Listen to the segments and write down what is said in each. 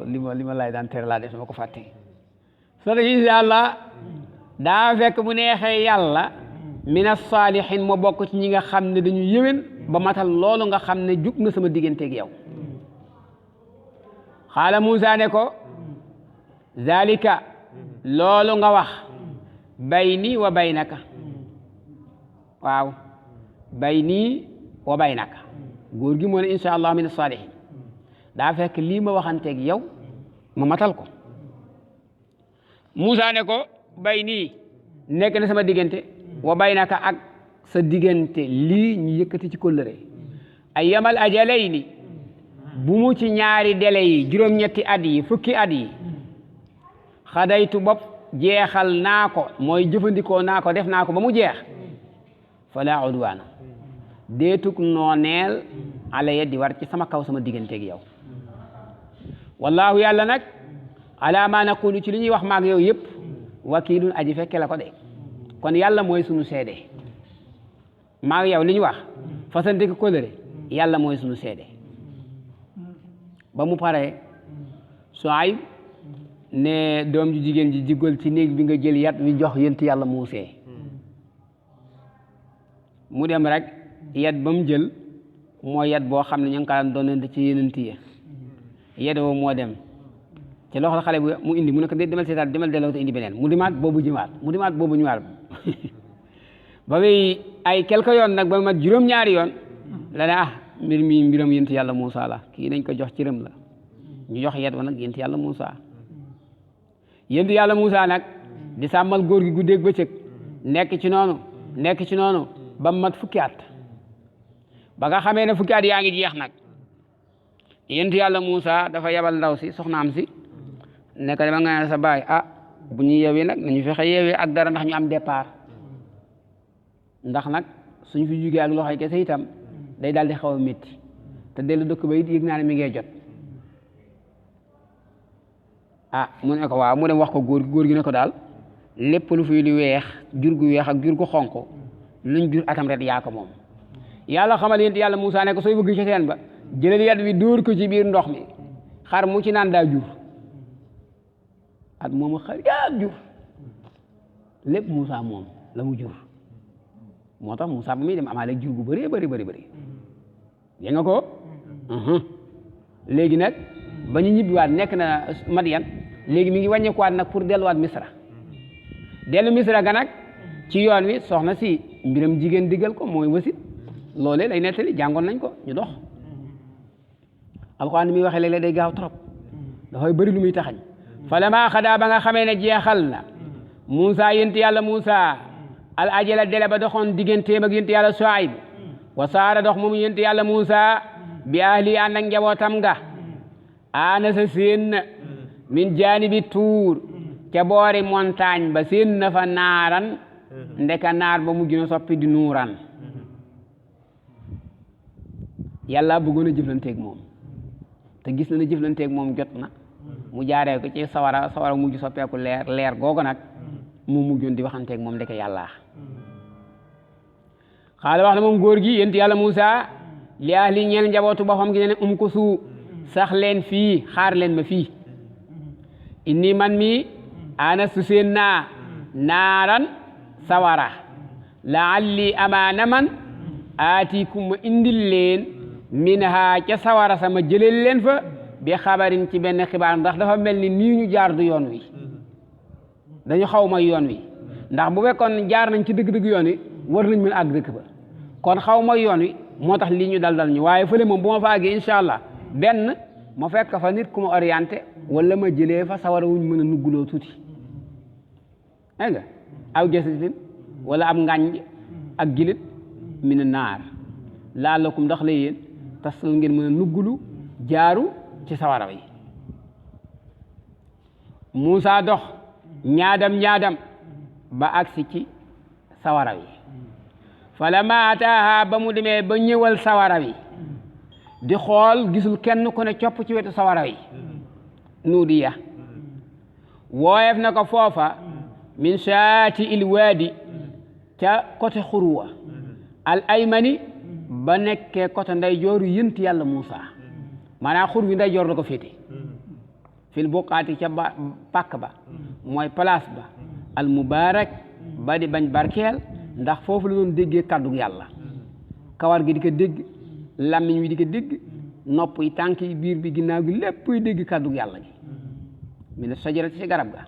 li ma lay daan tere laa def ma ko fàtte so da insha allah daa fekk bu neexee yàlla mina saalihin ma bokk ci ñi nga xam ne dañu yéwén ba matal loolu nga xam ne jug nga sama digganteeg yow xaala Muusaa ne ko zalika loolu nga wax bayni wa baynaka waaw bayni wa baynaka góor gi moo ne insha allah mina saalihin daa fekk lii ma waxanteeg yow ma matal ko Muusaa ne ko bayni nekk na sama diggante wa baynaka ak sa diggante lii ñu yëkkati ci kóllëre ay yamal ajalayni bu mu ci ñaari délai yi juróom-ñetti at yi fukki at yi xadaytu bopp jeexal naa ko mooy jëfandikoo naa ko def naa ko ba mu jeex fala udwaana deetug nooneel alaya di war ci sama kaw sama digganteeg yow wallahu yàlla nag ala ma naqulu ci li ñuy wax maag yow yëpp wakiilun aji fekke la ko de kon yàlla mooy sunu seede maag yow li ñu wax fasante ko kóllëre yàlla mooy sunu seede ba mu paree Suayb ne doom ju jigéen ji jiggal ci néeg bi nga jël yat wi jox yent yàlla Muusee mu dem rek yat ba mu jël mooy yat boo xam ne ñu ngi ko daan doon ci yenent yi yat woo moo dem ci loxo xale bu mu indi mu ne ko demal seetaat demal delloo te indi beneen mu dimaat boobu ñëwaat ba muy ay quelque yoon nag ba mat juróom-ñaari yoon la ne mbir mi mbiram yent yàlla Muusaa la kii nañ ko jox cëram la ñu jox yet wa nag yent yàlla Muusaa nag di sàmmal góor gi guddeeg bëccëg nekk ci noonu ba mat fukki at ba nga xamee ne fukki at yaa ngi jeex nag yent yàlla Muusaa dafa yabal ndaw si soxnaam si nekk dama nga ne sa baay bu ñu yeewee nag nañu fexe yeewee ak dara ndax ñu am départ ndax nag suñu fi jugee ak loxoy kese itam day daal di xaw a métti te dellu dëkk ba it yëg naa ne mi ngay jot mu ne ko waaw mu dem wax ko góor gi ne ko daal lépp lu fi lu weex jur gu weex ak jur gu xonq luñ jur atam ret yaa ko moom yàlla xamal yent yàlla Muusaa ne ko sooy bëgg ci teen ba jëlal yat wi dóor ko ci biir ndox mi xar mu ci naan daa jur at moom xar yaa jur lépp Muusaa moom la mu jur moo tax Muusaa ba muy dem amaale jur gu bëree bëri dégg nga ko léegi nag ba ñu ñibbiwaat nekk na Madiyan léegi mi ngi wàññeekuwaat nag pour delluwaat Misra ga nag ci yoon wi soxna si mbiram jigéen diggal ko mooy wasit loolee lay nettali jàngoon nañ ko ñu dox alxuraan ni muy waxee léeg-léeg day gaaw trop dafay bëri lu muy taxañ falammaa xadaa ba nga xamee ne jeexal na Muusaa yent yàlla Muusaa al ajala dele ba doxoon digganteem ak yent yàlla Suayb wa saara dox moom yent yàlla Muusaa bi ahli ànd ak njabootam nga aanasa seen na min jaanibi tuur ca boori montagne ba seen na fa naaran ndeka naar ba mujj na soppi di nuuran yàlla bëggoon a jëflanteeg moom te gis na ne jëflanteeg moom jot na mu jaaree ko ci sawara mujj soppeeku leer googu nag mu mujjoon di waxanteeg moom ndeke yàlla xaala wax na moom góor gi yent yàlla Muusaa li ahli ñeel njabootu boppam gi ne ko suu sax leen fii xaar leen ma fii inni man mi anastu seen naa naaran sawara laalli amaana man aatikum ma indil leen min ha ca sawara sama jëleel leen fa bi xabarin ci benn xibaar ndax dafa mel ni nii ñu jaar du yoon wi dañu xaw ma yoon wi ndax bu fekkoon jaar nañ ci dëgg-dëgg yoon wi war nañ mën àgg dëkk ba kon xaw ma yoon wi moo tax lii ñu dal ñu waaye fële moom bu ma fa àggee incha allah benn ma fekk fa nit ku ma orienté wala ma jëlee fa sawara wuñ mën a nugguloo tuuti dégg nga aw jasitin wala am ngànj ak gilit min naar laalakum ndax la yéen tasal ngeen mën a nuggulu jaaru ci sawara wi Muusaa dox ñaadam ba agsi ci sawara wi falammaa ataaha ba mu demee ba ñëwal sawara wi di xool gisul kenn ku ne copp ci wetu sawara wi nuudiya wooyeef na ko foofa min shaati il waadi ca côté xurwa al aymani ba nekkee côté nday jooru yënt yàlla Muusaa maanaam xur wi nday joor la ko féete fil buqaati ca pàkk ba mooy place ba al mubarak ba di bañ barkeel ndax foofu la doon déggee kàddu yàlla kawar gi di ko dégg làmmiñ wi di ko dégg nopp yi tànk yi biir bi ginnaaw gi lépp yi dégg kàddu yàlla gi mi ne sajarati ci garab ga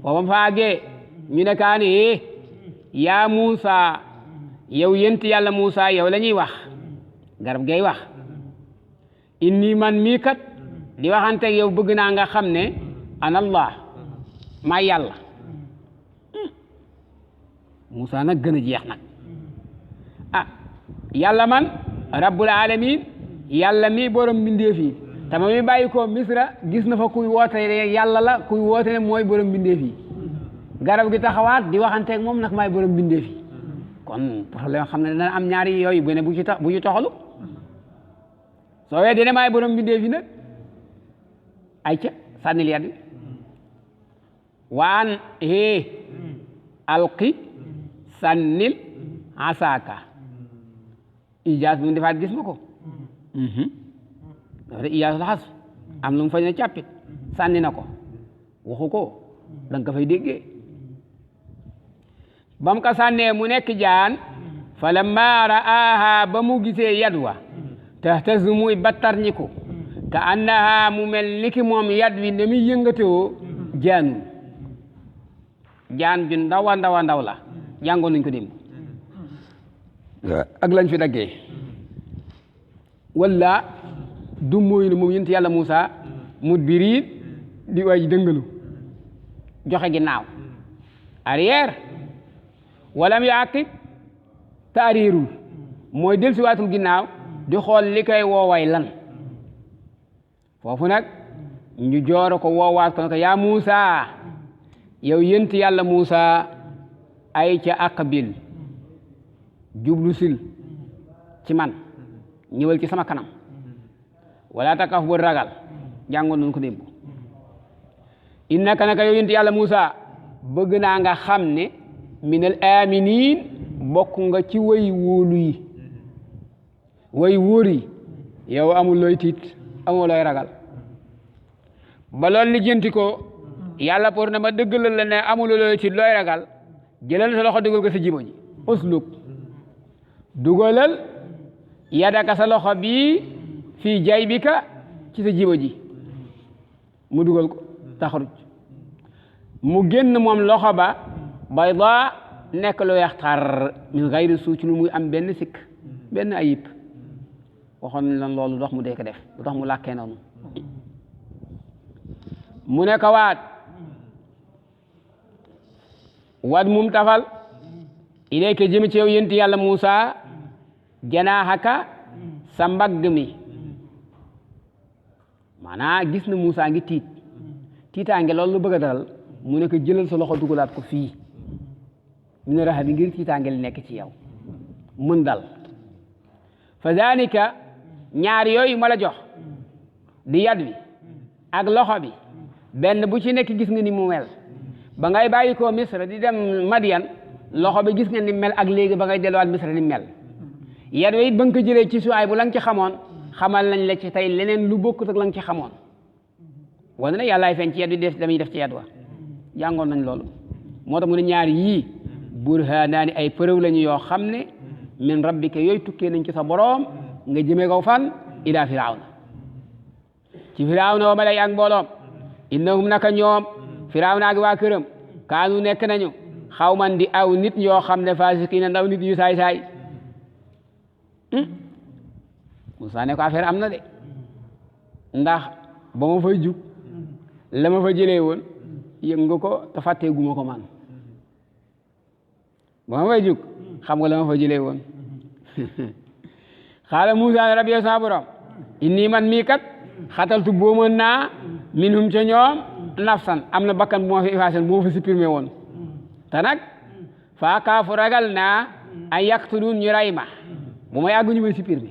foofa faagee ñu ne kaa ne yaa Muusa yow yent yàlla Muusa yow la ñuy wax garab gay wax inni man mii kat di waxanteeg yow bëgg naa nga xam ne ana Allah maa yàlla Muusa nag gën a jeex nag yàlla man rabbul alamin yàlla mi borom mbindeef yi tama mi bàyyi ko Misra gis na fa kuy woote yàlla la kuy woote ne mooy borom mbindeef yi garab gi taxawaat di waxanteeg moom nag maay borom mbindeef yi kon problème xam ne dana am ñaari yooyu bu ne bu ci toxalu soo wee dina maay borom mbindeef yi nag ay ca sànnil yat wi waan alqi sànnil asaaka ijaas bi mu defaat gis nga ko dafa de iyaasul xas am lu mu fa ne càppit sànni na ko waxu ko da nga ko fay déggee ba mu ko sànnee mu nekk jaan fa lamma ra'aaha ba mu gisee yad wa tahtazu muy battarñiku ka annaha mu mel ni ki moom yad wi ne muy yëngatoo jaanul jaan ju ndaw a ndaw a ndaw la jàngoon nañ ko démb ak lañ fi daggee walla du mooy ne moom yent yàlla Muusa mudbiriin di waay dëngalu joxe ginnaaw arrière walam yaaqib taariirul mooy del siwaatul ginnaaw di xool li koy wooway lan foofu nag ñu jooro ko woowaat ko ne ko yaa Muusa yow yent yàlla Muusa ay ca aqbil jublu sil ci man ñëwal ci sama kanam wala takaf bu ragal jàngoon nañu ko démb innaka naka yow yent yàlla Muusa bëgg naa nga xam ne minal aminin bokk nga ci way wóolu yi way wóor yi yow amul looy tiit amul looy ragal ba loolu li jënti ko yàlla pour na ma dëggalal la ne amul looy tiit looy ragal jëlal sa loxo dugal ko sa jibo ji usluk dugalal yadaka sa loxo bii fii jaybika ci sa jibo ji mu dugal ko taxaruj mu génn moom loxo ba bayda nekk lu weex tar min gayri suu ci lu muy am benn sikk benn ayib waxoon lan loolu dox mu dee ko def lu tax mu làkkee noonu mu ne ko waat mum tafal ilayka jëm ci yow yent yàlla Muusa janaaxaka sa mbagg mi maanaam gis na Muusa ngi tiitaange loolu lu bëgg a dalal mu ne ko jëlal sa loxo dugalaat ko fii mu ne raxa bi ngir tiitaange li nekk ci yow mën dal fa zaanika ñaar yooyu ma la jox di yad wi ak loxo bi benn bu ci nekk gis nga ni mu mel ba ngay bàyyi ko Misra di dem Madian loxo bi gis nga ni mel ak léegi ba ngay delluwaat Misra ni mel yad wi it ba nga ko jëlee ci suwaay bu la nga ci xamoon xamal nañ la ci tey leneen lu bokkut ak la nga ci xamoon wane na yàllaay feeñ ci yad wi damuy def ci yad wa jàngoon nañ loolu moo tax mu ne ñaar yii burhaanaani ay preuve lañu yoo xam ne min rabbika yooyu tukkee nañ ci sa boroom nga jëmee ko fan ila firawna ci firawna wa malay ak mbooloom innahum naka ñoom firawna ak waa këram kaanu nekk nañu xawman di aw nit yoo xam ne faasiqiina ndaw nit yu saay-saay Musaa ne ko affaire am na de ndax ba ma fay jug la ma fa jëlee woon yëg nga ko te fàtteeguma ko man ba ma fay jug xam nga la ma fa jëlee woon xaala Musaa rabbi yow sama borom inni man mii kat xataltu boomoon naa minhum ca ñoom nafsan am na bakkan bu ma fi effacé bu ma fa supprimé woon te nag faa kaafu ragal naa ay yaqtuluun ñu ray ma bu ma yàgg ñu may supprimé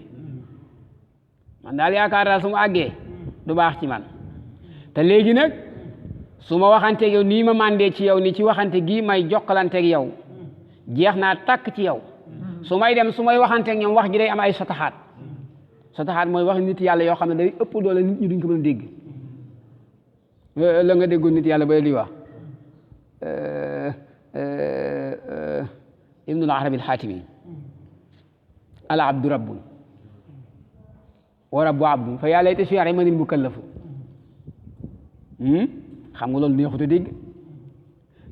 man daal yaakaar daal su ma àggee du baax ci man te léegi nag su ma waxanteeg yow nii ma mandee ci yow ni ci waxante gi may jokkalanteeg yow jeex naa takk ci yow su may dem su may waxanteeg ñoom wax ji day am ay sotaxaat mooy wax nit yàlla yoo xam ne day ëpp doole nit ñi duñ ko mën a dégg la nga déggoon nit yàlla ba li wax ibnul arabi alxaatimi al abdu rabbun wa rabbu abdun fa yaa layta shi'ri manil mukallafu xam nga loolu neexut a dégg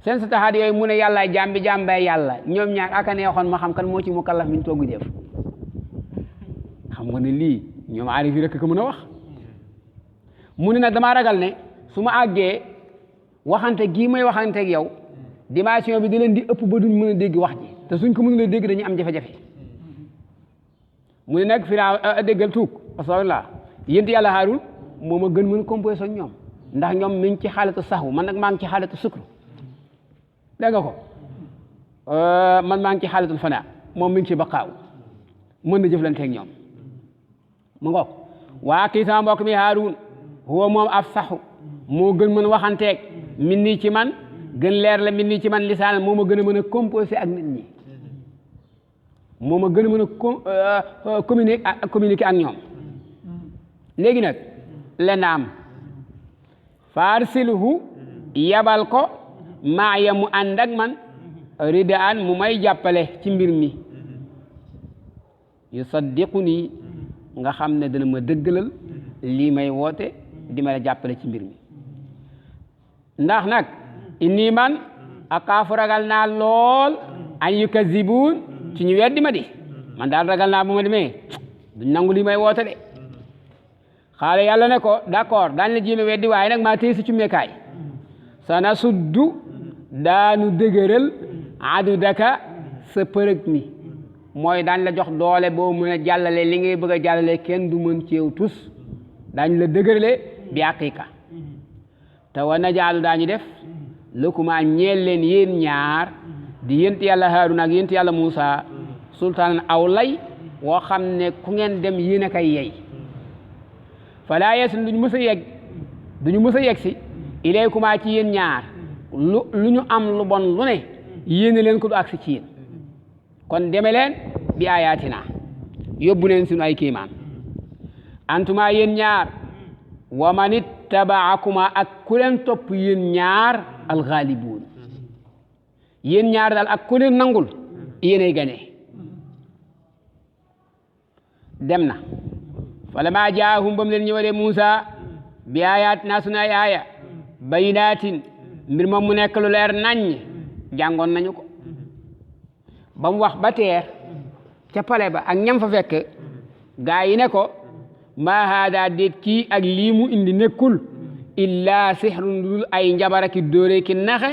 seen sa taxaat yooyu mu ne yàlla jaam bi jaam bay yàlla ñoom ñaar aka neexoon ma xam kan moo ci mukallaf mi ñu togg def xam nga ne lii ñoom aarif yi rek ko mën a wax mu ne nag damaa ragal ne su ma àggee waxante gii may waxante ak yow dimension bi di leen di ëpp ba duñ mën a dégg wax ji te suñ ko mënul a dégg dañuy am jafe-jafe mu ne nag Firaaw déggal tuug astaghfirullah yént yàlla Haarun moo ma gën mën a composé ak ñoom ndax ñoom mi ngi ci xaalatu saxwu man nag maa ngi ci xaalatu sukru dégg nga ko man maa ngi ci xaalatul fanaa moom mi ngi ci baqaaw mën na jëflanteeg ñoom mu ngoog waa kii sama mbokk mi Haarun huwa moom af saxu moo gën mën waxanteeg min nii ci man gën leer la min nii ci man lisaan moo ma gën a mën a composé ak nit ñi moo ma gën a mën a communiquer ak ñoom léegi nag lenn am farsilhu yabal ko maaya mu ànd ak man ridaan mu may jàppale ci mbir mi yusaddiqu nii nga xam ne dana ma dëggalal lii may woote di ma la jàppale ci mbir mi ndax nag inni man akaafu ragal naa lool an yukazibuun ci ñu weddi ma di man daal ragal naa bu ma demee duñ nangu lii may woote de xaala yàlla ne ko d'accord daañ la jéem a weddi waaye nag maa téye si cummeekaay sana suddu daanu dëgëral adu daka sa përëg mi mooy daañ la jox doole boo mën a jàllale li ngay bëgg a jàllale kenn du mën ceew tus daañ la dëgërale bi aqiqa te wa najaalu daañu def lëkkumaa ñeel leen yéen ñaar di yént yàlla Haaruna ak yént yàlla Muusa sultaan aw lay woo xam ne ku ngeen dem yéen a kay yey falaa yeesun duñu mës a yegg si ilaykumaa ci yéen ñaar lu ñu am lu bon lu ne yéene leen ko du agsi ci yéen kon deme leen bi ayaatina yóbbu leen sunu ay kéemaan antuma yéen ñaar wa man ittaba'akuma ak ku leen topp yéen ñaar alxaalibuun yéen ñaar daal ak ku leen nangul yéenay gane dem na falammaa jaahum ba mu leen ñëwalee Muusa bi ayaatina sunu ay aaya bayinaatin mbir moom mu nekk lu leer naññ jàngoon nañu ko ba mu wax ba teer ca pale ba ak ñam fa fekk gaa yi ne ko maa haada déet kii ak lii mu indi nekkul illaa sihrun dul ay njabara ki dóore ki naxe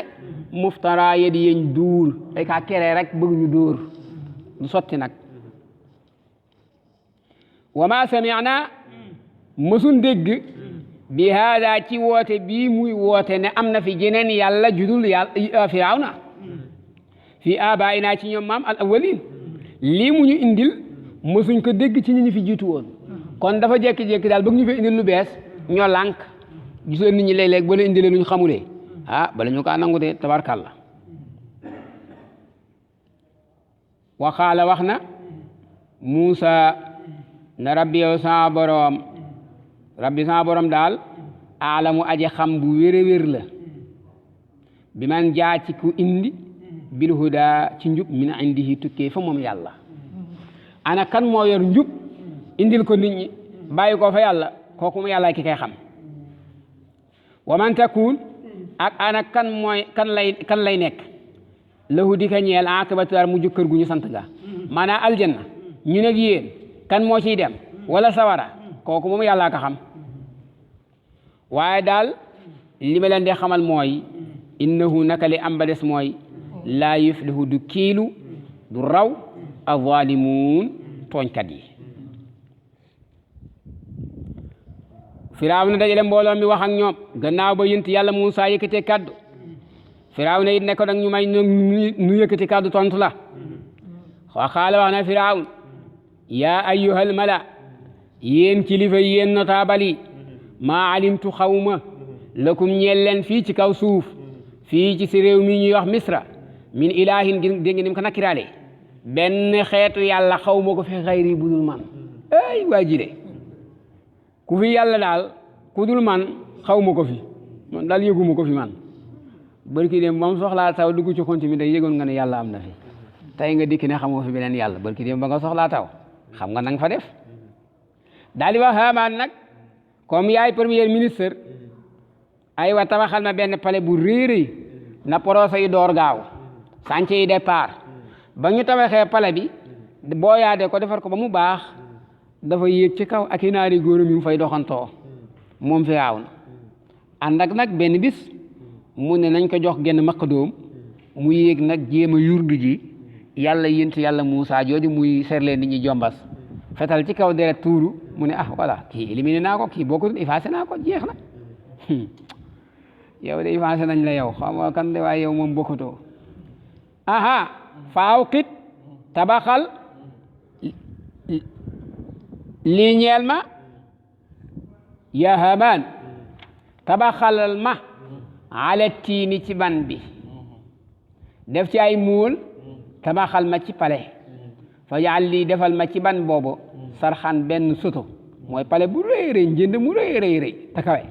muftara yedi yeñ duur ay kaa kere rek bëgg ñu dóor du sotti nag wa ma sami'na mësun dégg bi haada ci woote bii muy woote ne am na fi jeneen yàlla judul yàlla Firawna fi abaayina ci ñoom maam al awwalin lii mu ñu indil mësuñ ko dégg ci ñi ñu fi jiitu woon kon dafa jékki-jékki daal bëgg ñu fi indil lu bees ñoo lànk gisoo nit ñi léeg-léeg ba la indilee lu ñu xamulee bala ñu kaa nangu de tabarkàlla waxaala wax na Muusa na rabbi yow sama borom daal aalamu aji xam bu wér la bi man jaa ci ku indi bil huda ci njub min indihi tukkee fa moom yàlla ana kan moo yor njub indil ko nit ñi bàyyi ko fa yàlla kooku mu yàlla ki kay xam wa man takun ak ana kan lay nekk lahu di ka ñeel aqibatu dar mu jëkkër gu ñu sant ga maanaam aljanna ñu neg yéen kan moo ciy dem wala sawara kooku moom yàlla ka xam waaye daal li ma leen di xamal mooy innahu naka li am ba des mooy laa yuflihu du kiilu du raw azalimuun tooñkat yi Firawna dajale mbooloo mi wax ak ñoom gannaaw ba yënt yàlla Muusa yëkkatee kaddu Firawna it ne ko nag ñu may nu yëkkati kaddu tontu la xaala wax na Firawna yaa ayyuhal mala yéen kilifa yéen notable yi maa alimtu xawma lakum ñeel leen fii ci kaw suuf fii ci si réew mi ñuy wax Misra min ilahin dégg ngeen ni mu ko nakkiraale benn xeetu yàlla xawma ko fi xayri bu dul man ay waa ji de ku fi yàlla daal ku dul man xawma ko fi man daal yëguma ko fi man barki dem moom soxlaa taw dugg ci xonti mi day yëgoon nga ne yàlla am na fi tey nga dikk ne xamoo fi beneen yàlla barki dem ba nga soxlaa taw xam nga nanga fa def daal di wax Haamaan nag comme yaay premier ministre ay wa tabaxal ma benn palais bu réeréy na procès yi door gaaw chantier yi départ ba ñu tabaxee palais bi boo yaadee ko defar ko ba mu baax dafa yéeg ci kaw ak i naari góoram yu mu fay doxantoo moom Firawna ànd ak nag benn bis mu ne nañ ko jox genn maqdoom mu yéeg nag jéem a yurdu ji yàlla yént yàlla Muusaa jooju muy serlee nit ñi jombas fetal ci kaw deret tuuru mu ne voilà kii éliminé naa ko kii bokkul effacé naa ko jeex na yow de effacé nañ la yow xam nga kan de waaye yow moom bokkutoo faaw xit tabaxal lii ñeel ma ya Haamaan tabaxalal ma ala tiini ci ban bi def ci ay muul tabaxal ma ci pale fa jaal lii defal ma ci ban boobu sarxan benn soto mooy pale bu rëy rëy njënd mu rëy rëy rëy te kawe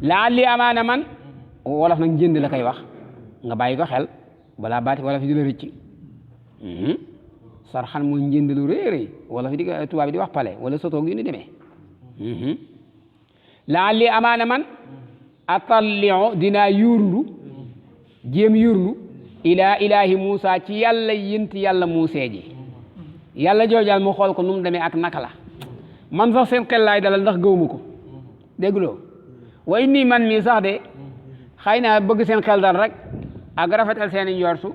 laal li amaana man wolof nag njënd la koy wax nga bàyyi ko xel balaa baati wolof di la rëcc sarxan mooy njënd lu rëy rëy wolof di tubaab bi di wax pale wala soto gi ni demee laal li amaana man atalliu dinaa yurndu jéem yurndu ilaa ilaahi Muusaa ci yàlla yént yàlla Muusee ji yàlla joojal mu xool ko nu mu demee ak naka la man sax seen xel laay dalal ndax gëwuma ko dégguloo wa inni man mii sax de xëy na bëgg seen xel dal rek ak rafetal seeni njortu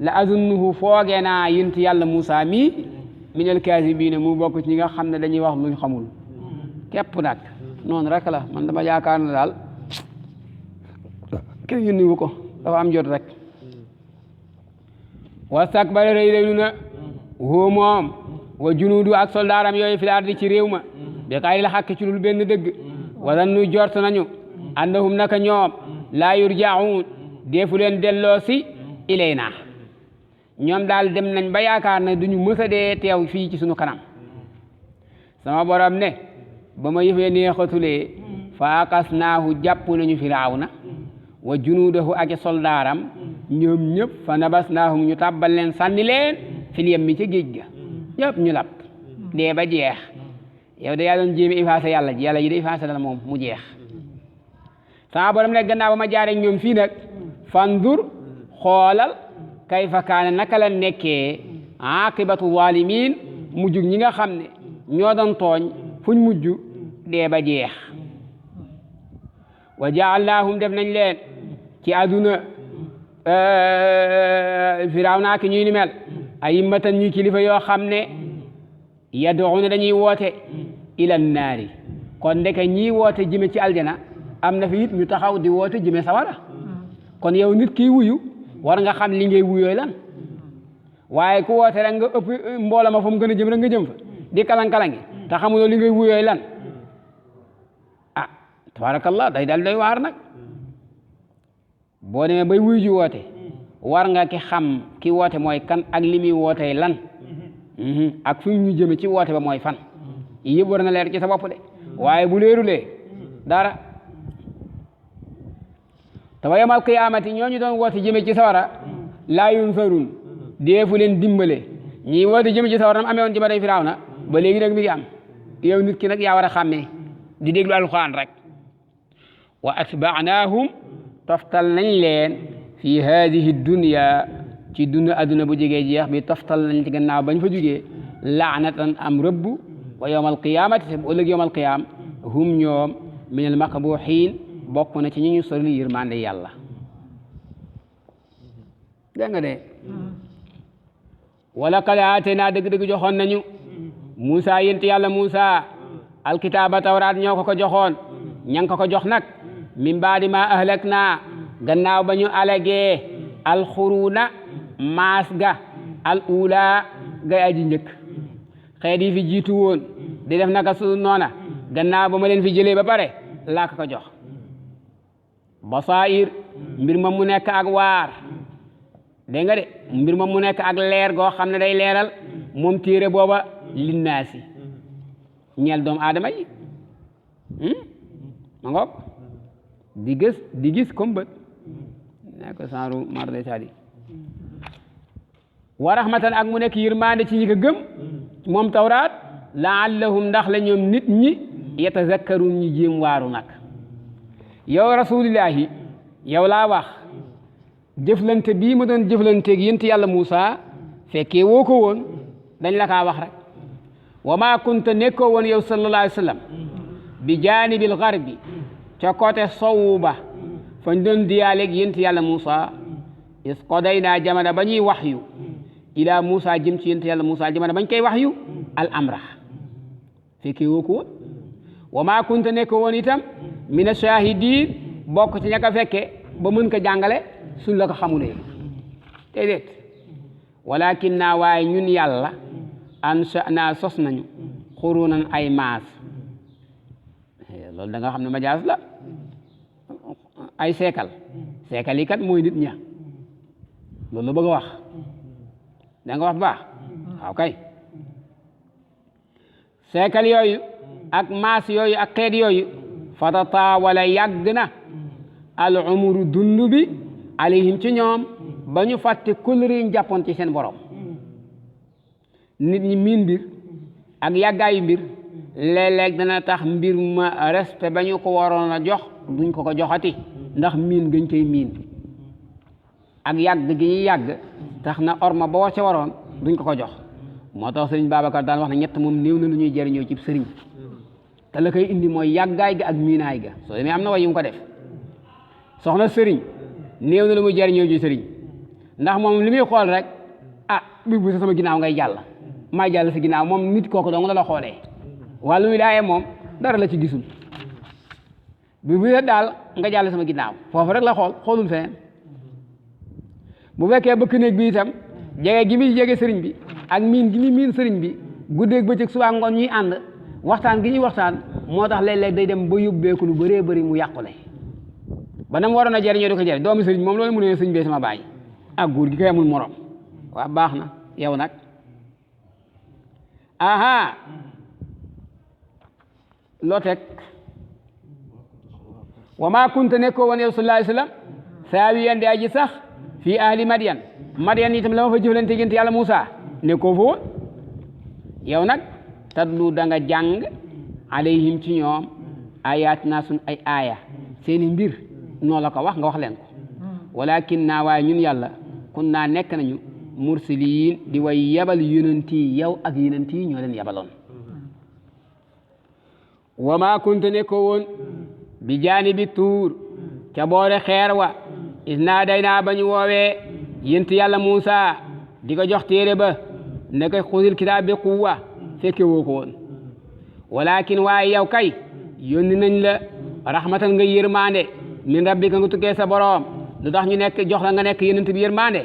la azunnuhu foogee naa yént yàlla Muusaa mii minal kaasibiina mu bokk ci ñi nga xam ne dañuy wax luñ xamul képp nag noonu rek la man dama yaakaar na daal kenn yónni wu ko dafa am jot rek wastakbara rëy rëylu na hu moom wa junuudu ak soldaaram yooyu fil ardi ci réew ma bi xayril xaqi ci lul benn dëgg wadannu jort nañu annahum naka ñoom laa yurja'uun deefu leen delloo si ilayna ñoom daal dem nañ ba yaakaar ne duñu mësa dee teew fii ci sunu kanam sama borom ne ba ma yëfee neexatulee fa aqasnaahu jàpp nañu Firawna wa junuudahu ak soldaaram ñoom ñëpp fa nabasnaahum ñu tàbbal leen sànni leen fil yammi ca géej ga ñëpp ñu lab dee ba jeex yow de yaa doon jéemi effacé yàlla ji yàlla ji de effacé la moom mu jeex sama borom ne gannaaw ba ma jaaree ñoom fii nag fandur xoolal kayfa kaana naka la nekkee aqibatu zaalimiin mujjug ñi nga xam ne ñoo doon tooñ fuñ mujj dee ba jeex wa jaalnaahum def nañ leen ci àdduna Firawna ak ñuy ni mel a'immatan ñuy kilifa yoo xam ne yad'uuna dañuy woote ila naari kon ndeke ñii woote jëme ci aljana am na fi it ñu taxaw di woote jëme sawara kon yow nit kiy wuyu war nga xam li ngay wuyooy lan waaye ku woote rek nga ëpp mbooloo ma fa mu gën a jëm rek nga jëm fa di kalang-kalangi te xamuloo li ngay wuyooy lan tabarakallah day dal doy waar nag boo demee bay wuyu ji woote war nga ki xam ki woote mooy kan ak li muy wootee lan ak fi ñu jëme ci woote ba mooy fan yëpp war na leer ci sa bopp de waaye bu leerulee dara te ba yawmal qiyaamati ñooñu doon woote jëme ci sawara laa yunsarun deefu leen dimbale ñii woote jëme ci sawara nam amee woon ci ba day Firawna ba léegi nag mi ngi am yow nit ki nag yaa war a xàmmee di déglu alxuraan rek wa atba'naahum toftal nañ leen fi haadihi dunya ci dund adduna bu jegee jeex bi toftal nañ ci gannaaw bañ fa jugee laanatan am rëbb wa yawmal qiyaamati te bu ëllëg yawmal qiyaam hum ñoom minal maqbuuhiin bokk na ci ñu sori yërmande yàlla dégg nga de wala qad aataynaa dëgg-dëgg joxoon nañu Muusaa yent yàlla Muusaa alkitaaba tawraat ñoo ko joxoon ña ngi ko jox nag min baadi ma ahlaknaa gannaaw ba ñu alagee alxuruuna maas ga al ula gay aji njëkk xeet yi fi jiitu woon di def naka su noona gannaaw ba ma leen fi jëlee ba pare laa ko jox basaa'ir mbir ma mu nekk ak waar dégg nga de mbir ma mu nekk ak leer goo xam ne day leeral moom téere booba linnaasi ñeel doomu aadama yi ma ngoog di gis comme bët nekk saaru mar de tali wa rahmatan ak mu nekk yërmande ci ñi ko gëm moom tawraat laallahum ndax la ñoom nit ñi yatazakkarun ñi jéem waaru nag yow rasulillahi yow laa wax jëflante bii ma doon jëflanteeg yent yàlla Muusa fekkee woo ko woon dañ la kaa wax rek wa maa kunta nekkoo woon yow sallallahu alayhi wa sallam bi jaanibil garbi ca côté sowu ba fañ doon diyaaleeg yent yàlla Muusa is qadaynaa jamono ba ñuy waxyu ila Muusa jëm ci yent yàlla Muusa jamono bañ koy waxyu al amra fekkee woo ko woon wa maa kunta nekkoo woon itam mina shahidin bokk ci ña ko fekke ba mën ko jàngale suñ la ko xamulee déedéet walakin naa waaye ñun yàlla ansha'naa sos nañu xurunan ay maas loolu da nga xam ne majaas la ay seekal yi kat mooy nit ña loolu la bëgg a wax da nga wax baax waaw kay seekal yooyu ak maas yooyu ak xeet yooyu fatataawala yàgg na al umru dund bi alayhim ci ñoom ba ñu fàtte kóllëre jàppoon ci seen borom nit ñi miin mbir ak yàggaayu mbir léeg-léeg dana tax mbir ma respect ba ñu ko waroon a jox duñ ko joxati ndax miin gañ koy miin ak yàgg gi ñuy yàgg tax na orma boo ca waroon duñ ko jox moo tax sëriñ Babacar daan wax ne ñett moom néew na lu ñuy jëriñoo ci sëriñ te la koy indi mooy yàggaay ga ak miinaay ga soo demee am na way yu mu ko def soxna sëriñ néew na lu muy jëriñoo ci sëriñ ndax moom li muy xool rek bu sa sama ginnaaw ngay jàll maa jàll si ginnaaw moom nit kooku dong la xoolee wàllu wilaaya moom dara la ci gisul bu sa daal nga jàll sama ginnaaw foofu rek la xoolul feneen bu fekkee bëkk néeg bi itam jege gi muy jege sëriñ bi ak miin gi muy miin sëriñ bi guddeeg bëccëg suba ngoon ñuy ànd waxtaan gi ñuy waxtaan moo tax léeg-léeg day dem ba yóbbeeku lu bëree bëri mu yàqule ba na mu waroon a jëriñoo di ko jëriñ doomi sëriñ moom loolu mu ne sëriñ bee sama baay ak góor gi koy amul morom waaw baax na yow nag aha loo teg wa maa kunta nekkoo woon yow sallallahu alayhi wa sallam saawiyan di aji sax fii ahli Madian itam la ma fa jëflante gént yàlla Muusa nekkoo fa woon yow nag tadlu da nga jàng alayhim ci ñoom ayaat naa sun ay aaya seeni mbir noo la ko wax nga wax leen ko walakin naa waaye ñun yàlla kun naa nekk nañu mursiliin di way yabal yonent yi yow ak yonent yi ñoo leen yabaloon wa maa kunta nekkoo woon bi jaanibi tuur ca boore xeer wa is naa day naa bañu woowee yent yàlla Muusa di ko jox téere ba ne ko xudil kitaab bi quwwa fekke woo ko woon walakin waaye yow kay yónni nañ la rahmatan nga yërmande min rabbika nga tukkee sa boroom lu tax ñu nekk jox la nga nekk yonent bi yërmande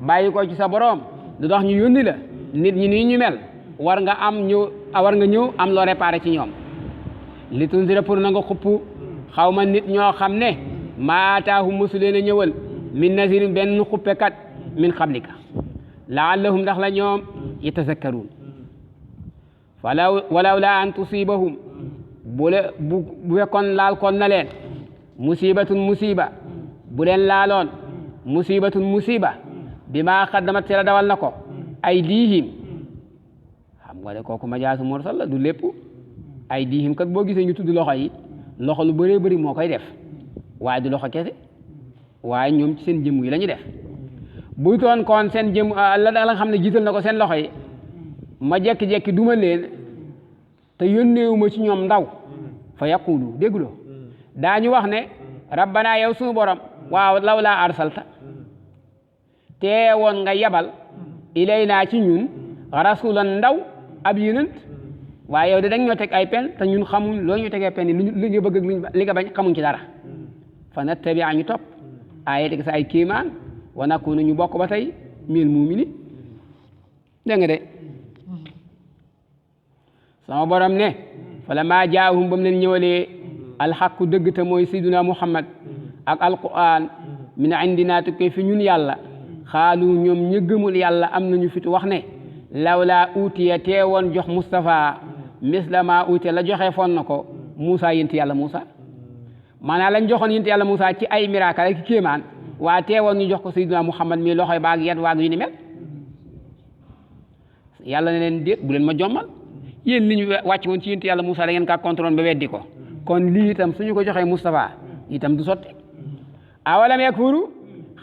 bàyyi ko ci sa boroom lu tax ñu yónni la nit ñi nii ñu mel war nga ñëw am loo réparé ci ñoom li tunzira pour na nga xupp xaw ma nit ñoo xam ne maataahu mosu leen a ñëwal min nazirin benn xuppekat min qablika laallahum ndax la ñoom yatazakkaruun walaw laa an tusibahum bu fekkoon laal kon na leen musibatun musiba bu leen laaloon musibatun musiba bi maa xaddamat ci la dawal na ko ay diihim xam nga de kooku majaasu mursal la du lépp ay diihim kat boo gisee ñu tudd loxo yi loxo lu bëree bëri moo koy def waaye du loxo kese waaye ñoom ci seen jëmm yi la ñu def buy toon koon seen jëmm la nga xam ne jiital na ko seen loxo yi ma jekki-jekki duma leen te yónneewuma ci ñoom ndaw fa yaqulu dégguloo daañu wax ne rabbana yow suñu borom waaw law laa arsalta teewoon nga yabal ilaynaa ci ñun rasulan ndaw ab yonent waaye yow de dañ ñoo teg ay pen te ñun xamuñ loo ñu tegee pen li nga bëgg ak li nga bañ xamuñ ci dara fa nattabi'a ñu topp ayatika sa ay kéemaan wa nakunu ñu bokk ba tey minal mu'minin dégg nga de sama borom ne fala maa jaahum ba mu leen ñëwalee alxaqu dëgg te mooy sayyiduna Muhammad ak alquran min indina tukkee fi ñun yàlla xaalu ñoom ñi gëmul yàlla am nañu fit wax ne lawlaa utiya teewoon jox Mustafa misla ma utiya la joxe foon na ko Muusa yent yàlla Muusa maanaam lañ joxoon yonent yàlla Moussa ci ay miracle ak kéemaan waa teewoon ñu jox ko Seydina Muhammad mi loxoy baag yet waag yu ni mel yàlla ne leen déet bu leen ma jommal yéen li ñu wàcc woon ci yonent yàlla Moussa da ngeen kaa contrôle ba weddi ko kon lii itam suñu ko joxee Moustapha itam du sotti awalam yakfuru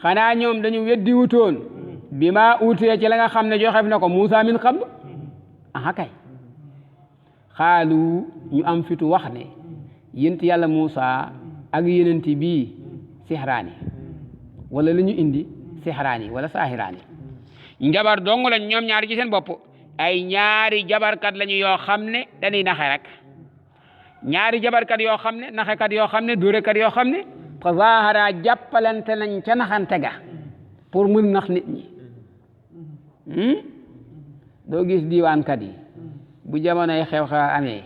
xanaa ñoom dañu weddi wutoon bi maa uutee ci la nga xam ne joxeef na ko Moussa min qabl aha kay xaalu ñu am fitu wax ne yonent yàlla Moussa ak yonent bii sihraani wala la ñu indi sihraani wala saahiraani njabar dong lañ ñoom ñaari ci seen bopp ay ñaari jabarkat lañu yoo xam ne dañuy naxe rek ñaari jabarkat yoo xam ne naxekat yoo xam ne dóorekat yoo xam ne tazahara jàppalante nañ ca naxante ga pour mën nax nit ñi doo gis diiwaankat yi bu jamonoy xew-xew amee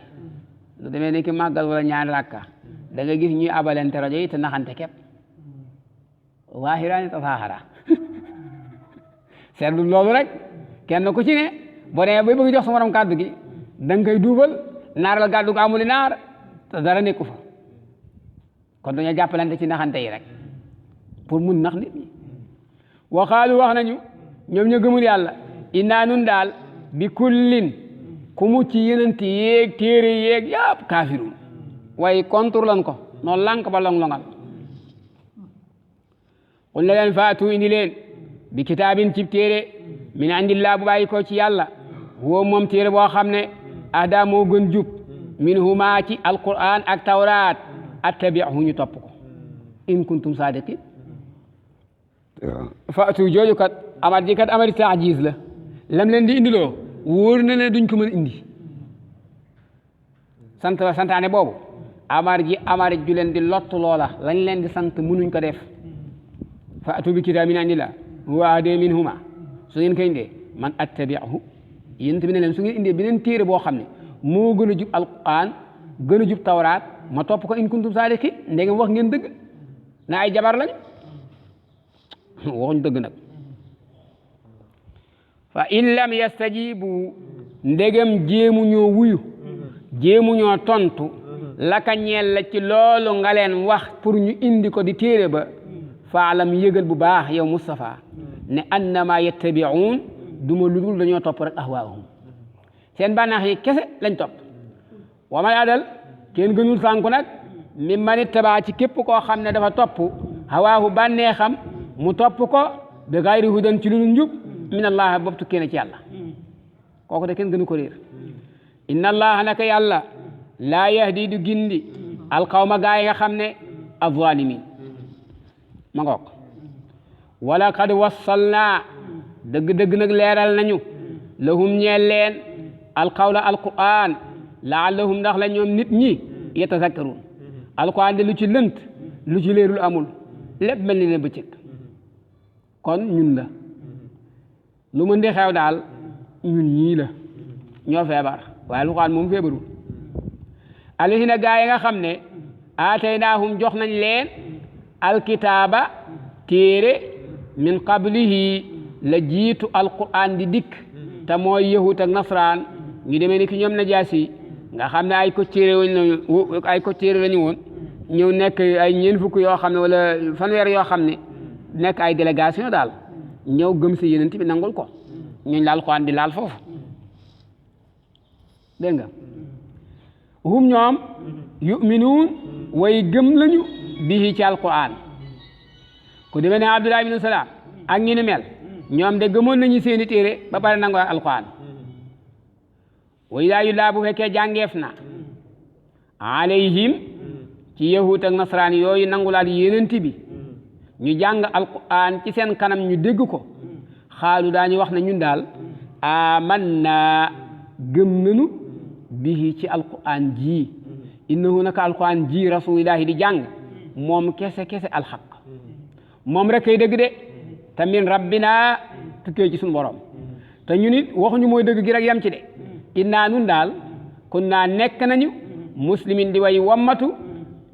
lu demee ni ki màggal wala ñaari rakka da nga gis ñuy abalante rajo yi te naxante képp zahiraani tazahara seetlu loolu rek kenn ku ci ne boo demee bay bëgg jox sa morom kàddu gi da nga koy duubal naaral gàddu gu amuli naar te dara nekku fa kon dañoo jàppalante ci naxante yi rek pour mun nax nit ñi waxaalu wax nañu ñoom ñu gëmul yàlla innaa nun daal bi kullin ku mu ci yenanti yéeg téere yéeg yàpp kaafirun waaye contre lan ko noonu lànk ba long-longal qul na leen faatu indi leen bi kitaabin cib téere min indillah bu bàyyi ko ci yàlla woo moom téere boo xam ne ahda moo gën jub min huma ci alquran ak tawraat attabi'hu ñu topp ko in kuntum sadiqin faatu jooju kat amar ji kat amari taajiz la lam leen di indiloo wóor na ne duñ ko mën indi santaane boobu amar ju leen di lott loola lañ leen di sant mënuñ ko def faatu bi kitaab min indillah huwa ahda min huma su ngeen koy indee man attabi'hu yéen tamit ne leen su ngeen indee beneen téere boo xam ne moo gën a jub alquran gën a jub tawraat ma topp ko in kuntum saadiqin ndegam wax ngeen dëgg na ay jabar lañ waxuñ dëgg nag fa in lam yastajibu ndegam jéemu ñoo wuyu jéemu ñoo tontu laka ñeel la ci loolu nga leen wax pour ñu indi ko di téere ba faalam yëgal bu baax yow Moustapha ne annama yattabi'un duma ludul dañoo topp rek ahwaahum seen bànneex yi kese lañ topp wa man adal kenn gënul sànku nag mi man ittaba ci képp koo xam ne dafa topp hawaahu bànneexam mu topp ko bi gayri hudan ci lu njub min allah bopp tukkee na ci yàlla kooku de kenn gënu ko réer inna allah naka yàlla laa yahdi du gindi alqawma gaa yi nga xam ne az-zalimin ma ngoog wala qad wassalna dëgg-dëgg nag leeral nañu lahum ñeel leen alqawla alquran laallahum ndax la ñoom nit ñi yatazakkarun alquran de lu ci lënt lu ci leerul amul lépp mel ni ne bëccëg kon ñun la lu mën di xew daal ñun ñii la ñoo feebar waaye alquran moom feebarul alladina gaa yi nga xam ne aataynaahum jox nañ leen alkitaaba téere min qablihi la jiitu alquran di dikk te mooy yahut ak nasraan ñu demee ni ki ñoom najaasi nga xam ne ay ko téere lañu woon ñëw nekk ay ñeent fukk yoo xam ne wala fanweer yoo xam ne nekk ay délégation daal ñëw gëm si yeneen bi nangul ko ñooñu la alquran di laal foofu dégg nga hum ñoom yuminuun way gëm lañu bihi ci alquran ku demee ne Abdullah ibn Salaam ak ñi ni mel ñoom de gëmoon nañu seeni téere ba pare nangoo alquran wa idaa yutlaa bu fekkee jàngeef na alayhim ci yahut ak nasaraan yooyu nangulaat yenent bi ñu jàng alquran ci seen kanam ñu dégg ko xaalu daañu wax ne ñun daal amanna gëm nañu bihi ci alquran ji innahu naka alquran ji rasulillahi di jàng moom kese alxaq moom rek kay dëgg de te min rabbina tukkee ci suñu borom te ñu nit waxuñu mooy dëgg gi rek yam ci de innaa nun daal kunna nekk nañu muslimin di way wammatu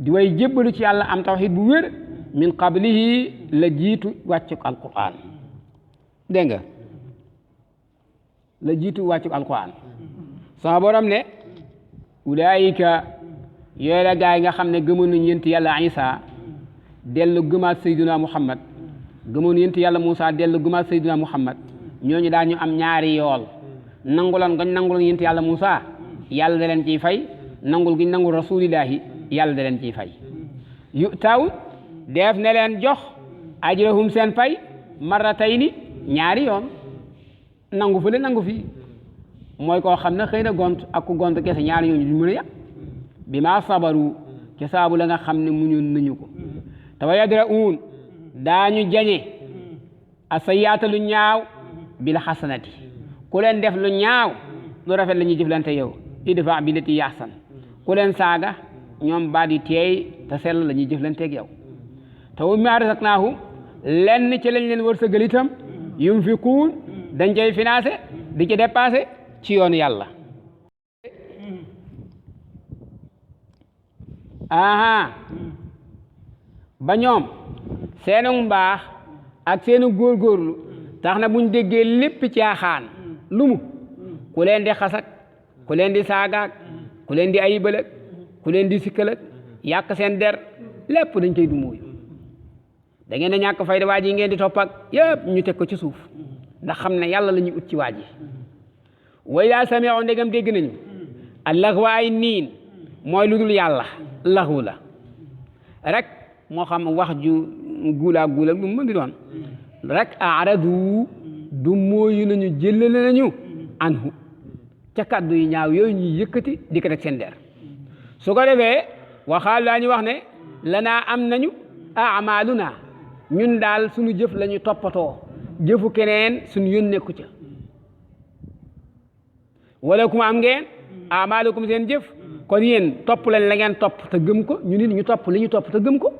di way jébbalu ci yàlla am tawhid bu wér min qablihi la jiitu wàccuk alquran dégg nga la jiitu wàccuk alquran sama borom ne ulaayika yooyu la gaa yi nga xam ne gëmoon nañu yent yàlla Isa dellu gëmaat Seydina Muhammad gëmoon yent yàlla Muusa dellu gëmaat Seydina Muhammad ñooñu daañu am ñaari yool nanguloon gañ nanguloon yent yàlla Muusa yàlla da leen ciy fay nangul giñ nangul rasulillahi yàlla da leen ciy fay yu taw def ne leen jox ajrahum seen pay marratayni ñaari yoon nangu fële nangu fii mooy koo xam ne xëy na gont ak ku gont kese ñaari ñooñu duñ mën a yàq bi maa sabaru ci saabu la nga xam ne muñoon nañu ko te wa yadra'uun daañu jañe a sayyaata lu ñaaw bil xasanati ku leen def lu ñaaw lu rafet la ñuy jëflante yow idfa billati hiya ahsan ku leen saaga ñoom baat yi teey te sell la ñuy jëflanteeg yow te wa mimmaa razaqnaahum lenn ci lañ leen wërsëgal itam yunfiquun dañ cay financé di ci dépassé ci yoonu yàlla aha ba ñoom seenu mbaax ak seenu góorgóorlu tax na buñ déggee lépp caaxaan lu mu ku leen di xasak ku leen di saagaak ku leen di ayibalak ku leen di sikkalak yàq seen der lépp dañ koy du mooyu da ngeen di ñàkk fayda waa ji ngeen di topp ak yëpp ñu teg ko ci suuf ndax xam ne yàlla la ñuy ut ci waa ji wa idaa sami'u ndegam dégg nañu allaghwa ay niin mooy lu dul yàlla laxu la rek moo xam wax ju guulaa guula lu mën di doon rek aradu du mooyu nañu jëlale nañu anhu ca kàddu yu ñaaw yooyu ñuy yëkkati di ko teg seen der su ko defee waxaalu laa ñu wax ne lanaa am nañu amaluna ñun daal suñu jëf la ñu toppatoo jëfu keneen suñu yoon nekku ca wala kum am ngeen amalukum seen jëf kon yéen topp leen la ngeen topp te gëm ko ñu nit ñu topp li ñu topp te gëm ko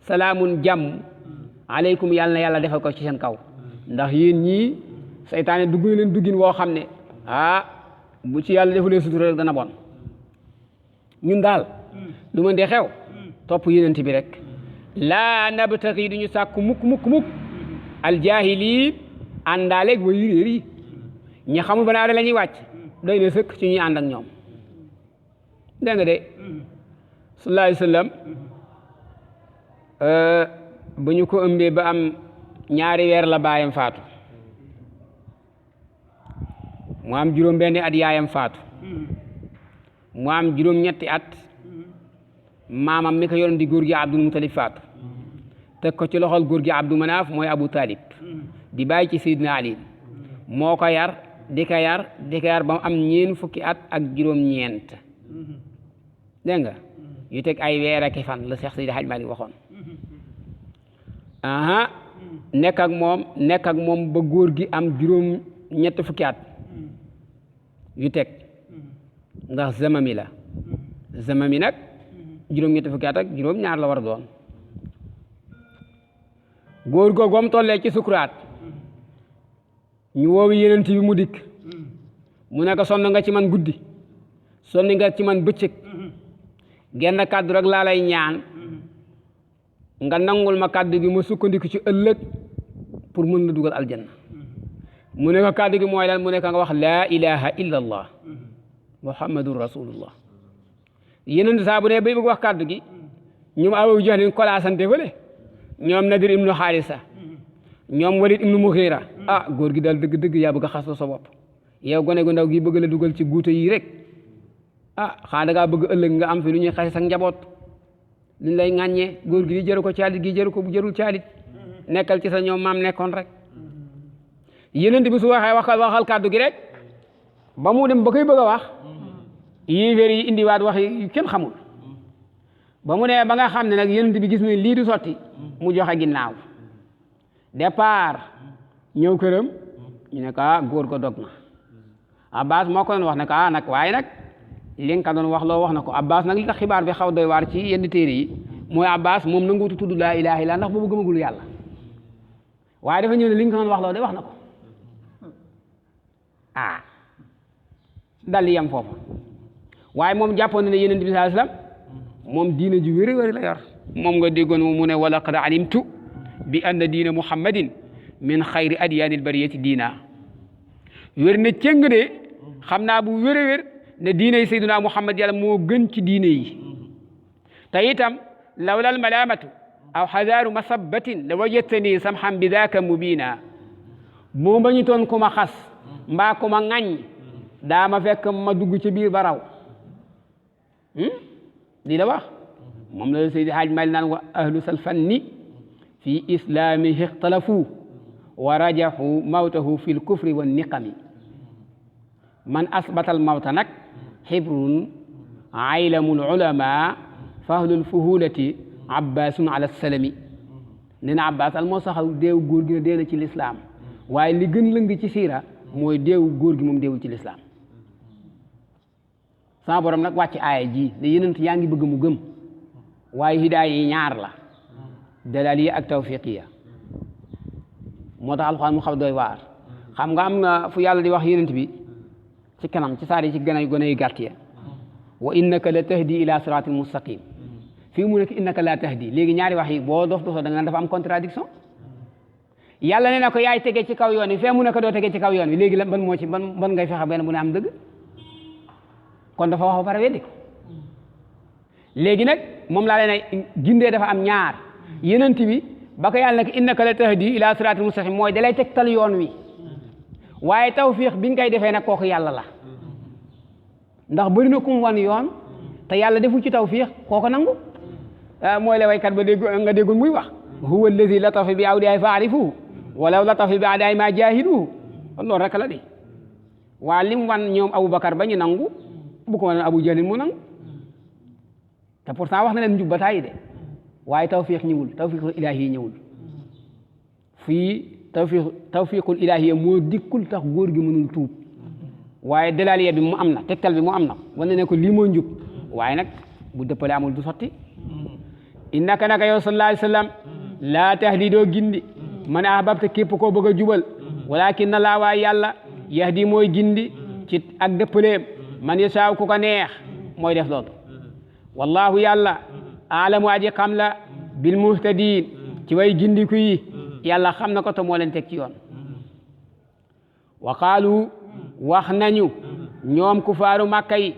salaamun jàmm aleykum yàlla na yàlla defal ko ci seen kaw ndax yéen ñii seytaane dugg leen duggin woo xam ne bu ci yàlla defulee sutura rek dana bon ñun daal lu mën di xew topp yonent bi rek laa nabtaqi duñu sàkku mukk aljaahiliin àndaaleeg wa réer yi ñi xamul ban aada la ñuy wàcc doy na sëkk ci ñuy ànd ak ñoom dégg nga de sallallahu alayhi wa sallam ba ñu ko ëmbee ba am ñaari weer la baayam faatu mu am juróom benni at yaayam faatu mu am juróom ñetti at maamam mi ko yoroon di góor gi Abdul Mutalib faatu teg ko ci loxol góor gi Abdou Manaaf mooy Abu Talib di bàyyi ci Seydina Ali moo ko yar di ko yar ba mu am ñeen fukki at ak juróom ñeent dégg nga yu teg ay weer ak fan la Cheikh Seydi Hadj Malick waxoon nekk ak moom ba góor gi am juróom ñett fukki at yu teg ndax zamami la zamami nag juróom ñett fukki at ak juróom ñaar la war a doon góor googu am tollee ci sukuraat ñu woowu yenent bi mu dikk mu ne ko sonn nga ci man guddi sonn nga ci man bëccëg genn kàddu rek laa lay ñaan nga nangul ma kàddu gi ma sukkandiku ci ëllëg pour mën la dugal aljanna mu ne ko kàddu gi mooy lan mu ne ko nga wax laa ilaha illa allah muhammadun rasulullah yeneen saa bu ne bay bëgg wax kàddu gi ñoom Abu Jahl kolaasante fële ñoom Nadir ibnu Xaarisa ñoom Walid ibnu Mughira góor gi daal dëgg-dëgg yaa bëgg a xas sa bopp yow gone gu ndaw gi bëgg la dugal ci guute yi rek xanaa da ngaa bëgg ëllëg nga am fi lu ñuy xase sa njaboot luñ lay ŋàññee góor gi di jëru ko caalit gi jëru ko bu jërul caalit nekkal ci sa ñoom maam nekkoon rek yeneen bi su waxee waxal kàddu gi rek ba mu dem ba koy bëgg a wax yéeféer yi indiwaat wax yi kenn xamul ba mu ne ba nga xam ne nag yeneen bi gis ne lii du sotti mu joxe ginnaaw départ ñëw këram ñu ne ko góor ko dog na Abbas moo ko doon wax ne ko nag waaye nag li nga ko doon wax loo wax na ko Abbas nag li tax xibaar bi xaw doy waar ci yenn téere yi mooy Abbas moom nanguutu tudd laa ilaaha illa ndax boobu gëmagul yàlla waaye dafa ñëw ne li nga ko doon wax loo de wax na ko dal di yem foofu waaye moom jàppoon na ne Yonent bi sallallahu alayhi wasallam moom diina ji wér la yor moom nga déggoon mu ne wa laqad alimtu bi anna diina muhammadin min xayri adyaanil bariyati diina wér na cëng de xam naa bu wér ne diine yi sayyiduna Muhammad yàlla moo gën ci diine yi te itam lawlal malaamatu aw xadaaru masabbatin la wajadtani samhan bi daaka mubina moo bañu toon ku ma xas mbaa ku ma ŋaññ daa ma fekk ma dugg ci biir ba raw lii la wax moom la Seydi Haaj Maalik naan wa ahlu salfanni fi islamihi ixtalafu wa rajaxu mawtahu fi lkufri wa niqami man asbatal mawta nag xibrun aylamul ulama fahlul fuhulati abbaasun ala salami nee na Abbas al moo saxal deewu góor gi ne dee na ci lislaam waaye li gën lëng ci siira mooy deewu góor gi moom deewul ci lislaam sama borom nag wàcc aaya ji ne yenent yaa ngi bëgg mu gëm waaye hidaaya yi ñaar la dalaliya ak tawfiqiya moo tax alxuraan mu xaw doy waar xam nga am nga fu yàlla di wax yenent bi ci kanam ci saar yi ci gën a gën a gàtt ya wa innaka la tahdi ila siratin mustaqim fii mu nekk innaka la tahdi léegi ñaari wax yi boo dof dofoo da nga dafa am contradiction yàlla nee na ko yaay tege ci kaw yoon wi fee mu nekk doo tege ci kaw yoon wi léegi la ban moo ci ban ngay fexe benn bu ne am dëgg kon dafa wax ba pare weddi ko léegi nag moom laa leen gindee dafa am ñaar yenent bi ba ko yàlla nag innaka la tahdi ila siratil mustaqim mooy dalay tegtal yoon wi waaye tawfiix bi nga koy defee nag kooku yàlla la ndax bëri na kum wan yoon te yàlla deful ci tawfiix kooku nangu mooy la waykat ba dégg nga déggul muy wax huwa allazi latafa bi awliyaay faarifuhu walaw latafa bi adaay ma jaahiduhu loolu rek la di waa lim wan ñoom Aboubacar ba ñu nangu bu ko wan Abu Jahlin mu nangu te pourtant wax na leen njub ba tàyyi de waaye tawfiix ñëwul tawfiiqul ilaahi ñëwul fii tawfiiqul ilaahi moo dikkul tax góor gi mënul tuub waaye dalaaliya bi mu am na tegtal bi mu am na wane ne ko lii moo njub waaye nag bu dëppale amul du sotti innaka naka yow sallallahu alayhi wa sallam laa tahdi doo gindi man ahbabta képp koo bëgg a jubal walakin na laa waay yàlla yahdi mooy gindi ci ak dëppaleem man yasaaw ku ko neex mooy def loolu wallahu yàlla aalamu aji xam la bil muhtadin ci way gindiku yi yàlla xam na ko te moo leen teg ci yoon wa qaalu wax nañu ñoom kufaaru makka yi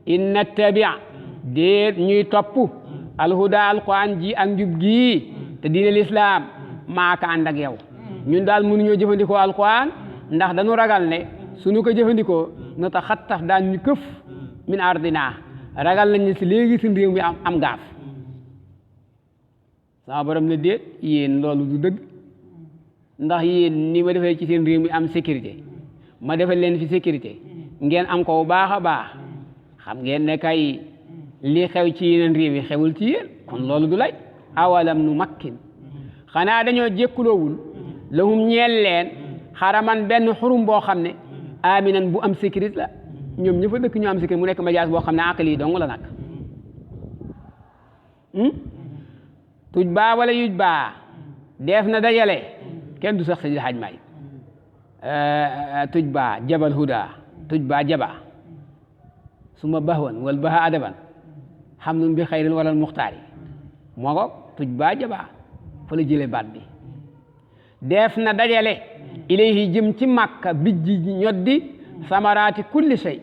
in nattabi déet ñuy topp alhuda alquran ji ak njub gii te diine lislaam maaka ànd ak yow ñun daal mënuñoo jëfandikoo alquran ndax dañu ragal ne suñu ko jëfandikoo na ta xattaf daan ñu këf min ardina ragal nañ ne si léegi suñu réew mi am gaaf sama borom ne déet yéen loolu du dëgg ndax yéen ni ma defee ci seen réew mi am sécurité ma defal leen fi sécurité ngeen am ko bu baax a baax xam ngeen ne kay li xew ci yeneen réew yi xewul ci yéen kon loolu du lay awalam nu makkin xanaa dañoo jékkuloowul lahum ñeel leen xaraman benn xurum boo xam ne aminan bu am sécurité la ñoom ña fa dëkk ñu am sécurité mu nekk majaas boo xam ne àqal yi dong la nag tuj baa wala yuj baa def na dajale kenn du sax Seydi Hajj Maalik tuj baa jabal huda tuj baa jaba suma bahwan wal baha adaban xam nun bi xayril walal muxtaari moo ko tuj baa jaba fa la jële baat bi def na dajale ilayhi jëm ci Makka bijji ñoddi samaraati kulli shay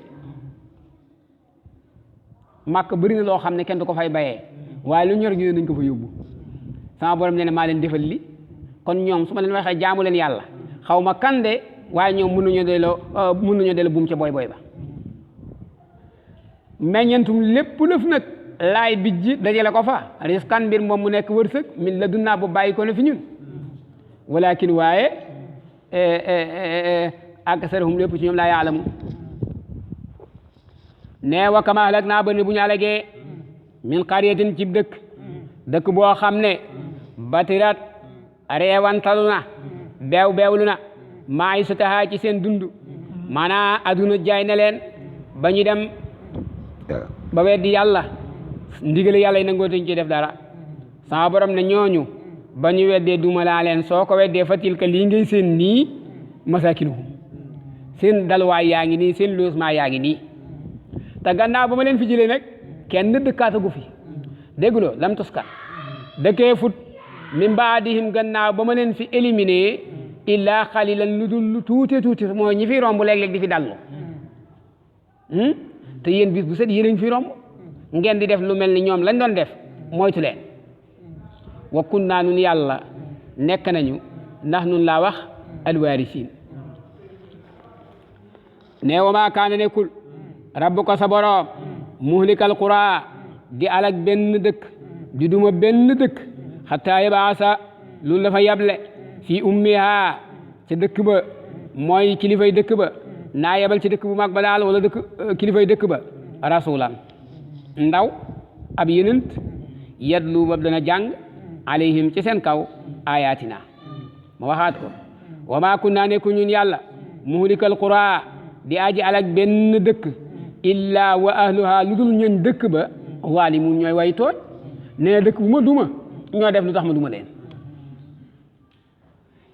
Makka bëri na loo xam ne kenn du ko fay bayee waaye lu ñor ñu nañ ko fa yóbbu sama borom nee na maa leen defal li kon ñoom su ma leen waxee jaamu leen yàlla xaw ma kan de waaye ñoom mën nañoo delloo buum ca boy boy ba meññentum lépp lëf nag laay bijji dajale ko fa riskan mbir moom mu nekk wërsëg min la dunnaa bu bàyyi ko ne fi ñun walakin waaye aksarahum lépp ci ñoom laa yaalamu ne wa kama halak naa ba ne bu ñu alagee min qaryatin cib dëkk boo xam ne batirat reewantalu na beewlu na maisataha ci seen dund maanaa aduna jaay na leen ba ñu dem ba weddi yàlla ndigale yàlla yi nangoo tuñ ci def dara sama borom ne ñooñu ba ñu weddee duma laa leen soo ko weddee fatil ka lii ngay seen nii masakinuhum seen dalwaay yaa ngi nii seen logement yaa ngi nii te gannaaw ba ma leen fi jëlee nag kenn dëkkaatagu fi dégguloo lam tuskat dëkkee fut min baadihim gannaaw ba ma leen fi éliminé illa xalilan lu dul lu tuuti mooy ñi fi romb léeg-léeg di fi dallu te yéen bis bu set yéen a ngi fi romb ngeen di def lu mel ni ñoom lañ doon def moytu leen wa kunnaa nun yàlla nekk nañu ndax nun laa wax alwaarisiin ne wa maa kaana nekkul rabbuka sa boroom muhlikal quraa di alak benn dëkk di duma benn dëkk xataa yabaasa loolu dafa yable fii ummiha ca dëkk ba mooy kilifay dëkk ba naa yebal ci dëkk bu mag ba daal wala dëkk kilifay dëkk ba rasulan ndaw ab yenent yatlu ba dana jàng alayhim ci seen kaw ayatina ma waxaat ko wa maa kunnaa nekku ñun yàlla muhlikal quraa di aji alak benn dëkk illa wa ahluha lu dul ñooñ dëkk ba zaalimun ñooy way tooñ nee dëkk bu ma duma ñoo def lu tax ma duma leen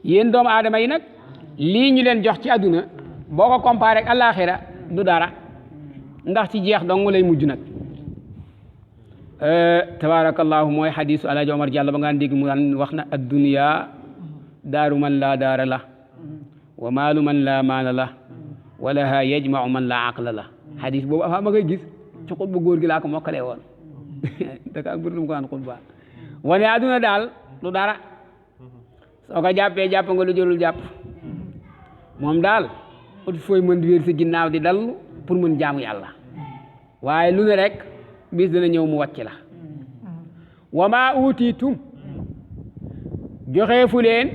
yéen doomu aadama yi nag lii ñu leen jox ci àdduna boo ko comparé ak àllaaxira du dara ndax ci jeex dong lay mujj nag tabarakallahu mooy xadiisu alaaji Omar Jàll ba nga dégg mu daan wax na adduniya daaru man laa daara la wa maalu man laa maala la wa laha yajmau man laa aqla la xadiis boobu avant ma koy gis ci xutba góor gi laa ko mokkalee woon daka bëri lu mu ko daan xutba wane adduna daal du dara soo ko jàppee jàpp nga lu jëlul jàpp moom daal ut fooy mën di wéer si ginnaaw di dallu pour mën jaamu yàlla waaye lu ne rek bis dana ñëw mu wàcc la wa maa utiitum joxee fu leen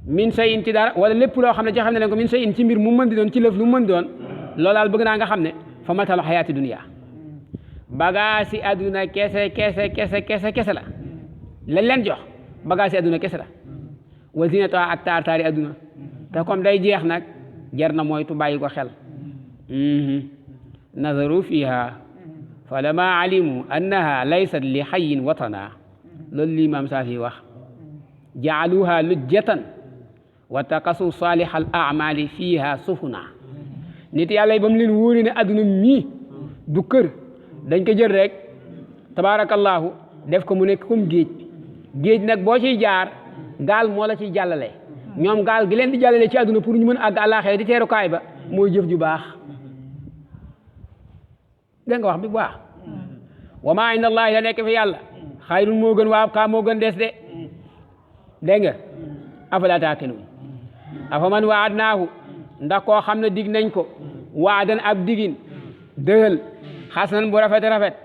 min say in ci dara wala lépp loo xam ne joxe na leen ko min say in ci mbir mu mën di doon ci lëf lu mën doon loolu daal bëgg naa nga xam ne fa matal xayaati dunya bagaasi adduna kese kese la lañ leen jox bagaasi adduna kese la wa zinata ak taar-taari adduna te comme day jeex nag jar na moytu bàyyi ko xel nazaru fiha fa lama alimu annaha laysat li xayin watana loolu li Imaam Saafi wax jaaluha lujjatan wa taqasu salih al amali fiha sufuna nit yàlla yi ba mu leen wóori ne adduna mii du kër dañ ko jël rek tabarakallahu def ko mu nekk comme géej nag boo ciy jaar gaal moo la ciy jàllale ñoom gaal gi leen di jàllale ci adduna pour ñu mën àgg àllaaxira di teerukaay ba mooy jëf ju baax dégg nga wax bi bu baax wa maa inda allahi la nekk fi yàlla xayrun moo gën waa kaa moo gën des de dégg nga afala taaqiluun afa man waadnaahu ndax koo xam ne dig nañ ko waadan ab digin dëhël xasanan bu rafet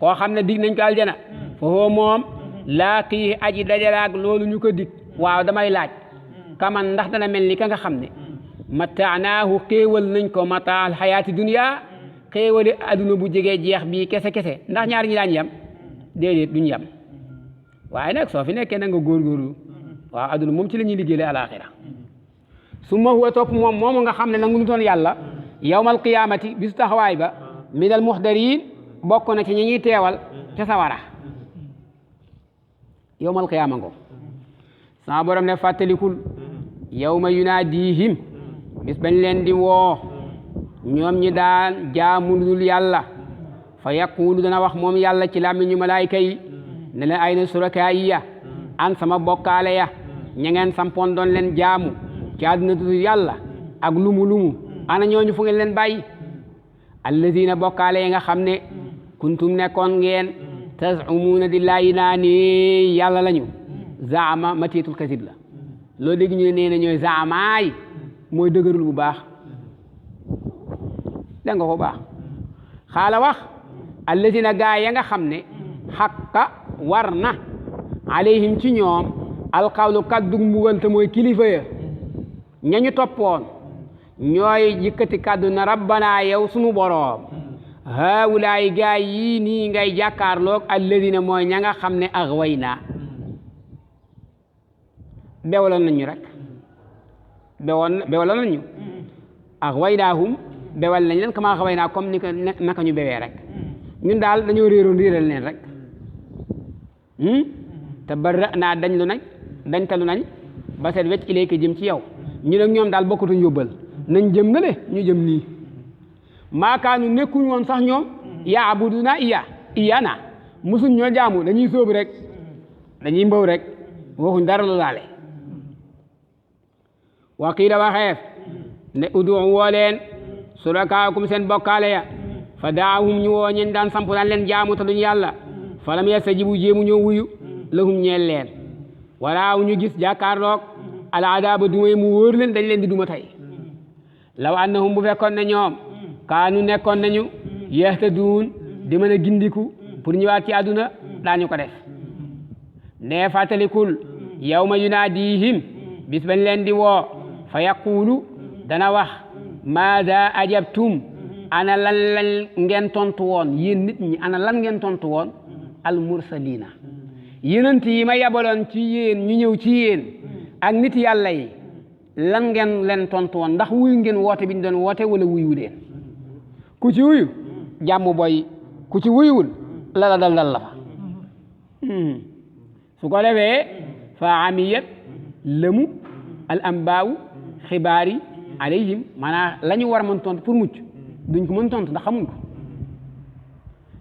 koo xam ne dig nañ ko aljana foofu moom laaqii aji dajalaak loolu ñu ko dig waaw damay laaj kaman ndax dana mel ni ka nga xam ne mataanaahu xéewal nañ ko mataal xayaati dunya xéewali adduna bu jegee jeex bii kese ndax ñaar ñi daañ yam déedéet duñ yam waaye nag soo fi nekkee na nga góorgóorlu waaw adduna moom ci la ñuy liggéeyee alaxira summa huwa topp moom moomu nga xam ne nangu nu toon yàlla yawmal qiyaamati bisu taxawaay ba minal muxdariin bokk na ci ñi ñuy teewal ca sawara yawmal qiyaama ngo sama borom ne fàttalikul yawma yunaadihim bis bañ leen di woo ñoom ñi daan jaamu dul yàlla fa yaqulu dana wax moom yàlla ci làmmiñu malaayika yi ne leen ayna surakaaiya an sama bokkaale ya ña ngeen sampoon doon leen jaamu ci àdduna dul yàlla ak lumu ana ñooñu fu ngeen leen bàyyi allazina bokkaale yi nga xam ne kuntum nekkoon ngeen tasumuuna di laayi naa ni yàlla lañu zaama matiitul kasib la loo dégg ñu ne nee na ñooy zaamaay mooy dëgërul bu baax dégg nga ko baax xaala wax allazina gaa ya nga xam ne xaqqa war na alayhim ci ñoom alqawlu kaddu mbugal te mooy kilifa ya ñañu toppoon ñooy yëkkati kaddu na rabbana yow sunu boroom haawulaay gaa yii nii ngay jàkkaarloog allazina mooy ña nga xam ne axwayna bewaloon nañu rek bewaloon nañu axwaynaahum bewal nañ leen kama axwaynaa comme ni ko naka ñu bewee rek ñun daal dañoo réeral leen rek te barra naa dañ talu nañ ba seet wecc ilayka jëm ci yow ñu nag ñoom daal bokkatuñ yóbbal nañ jëm na le ñu jëm nii maakaanu nekkuñ woon sax ñoom yaabuduna iyana musuñ ñoo jaamu dañuy sóobu rek dañuy mbaw rek waxuñ dara lu laale wa qiila waxeef ne udu woo leen surakaakum seen bokkaale ya fa daahum ñu woo ñen daan samp daan leen jaamu te duñu yàlla falam yastajibu jéemu ñoo wuyu lahum ñeel leen waraaw ñu gis jàkkaarloog al adaaba dumay mu wóor leen dañ leen di duma tey law annahum bu fekkoon ne ñoom kaanu nekkoon nañu yahtaduun di mën a gindiku pour ñëwaat ci àdduna daañu ko def ne fàttalikul yawma yunaadihim bis bañ leen di woo fa yaqulu dana wax maada ajabtum ana lan ngeen tontu woon yéen nit ñi ana lan ngeen tontu woon al mursalina yonent yi ma yabaloon ci yéen ñu ñëw ci yéen ak nit yàlla yi lan ngeen leen tontu woon ndax wuyu ngeen woote bi ñu doon woote wala wuyu leen ku ci wuyu jàmm boy ku ci wuyuwul lala dal la fa su ko defee fa amiyat lëmu al ambaaw xibaar yi alayhim maanaam la ñu war a mën tontu pour mucc duñ ko mën tontu ndax xamuñ ko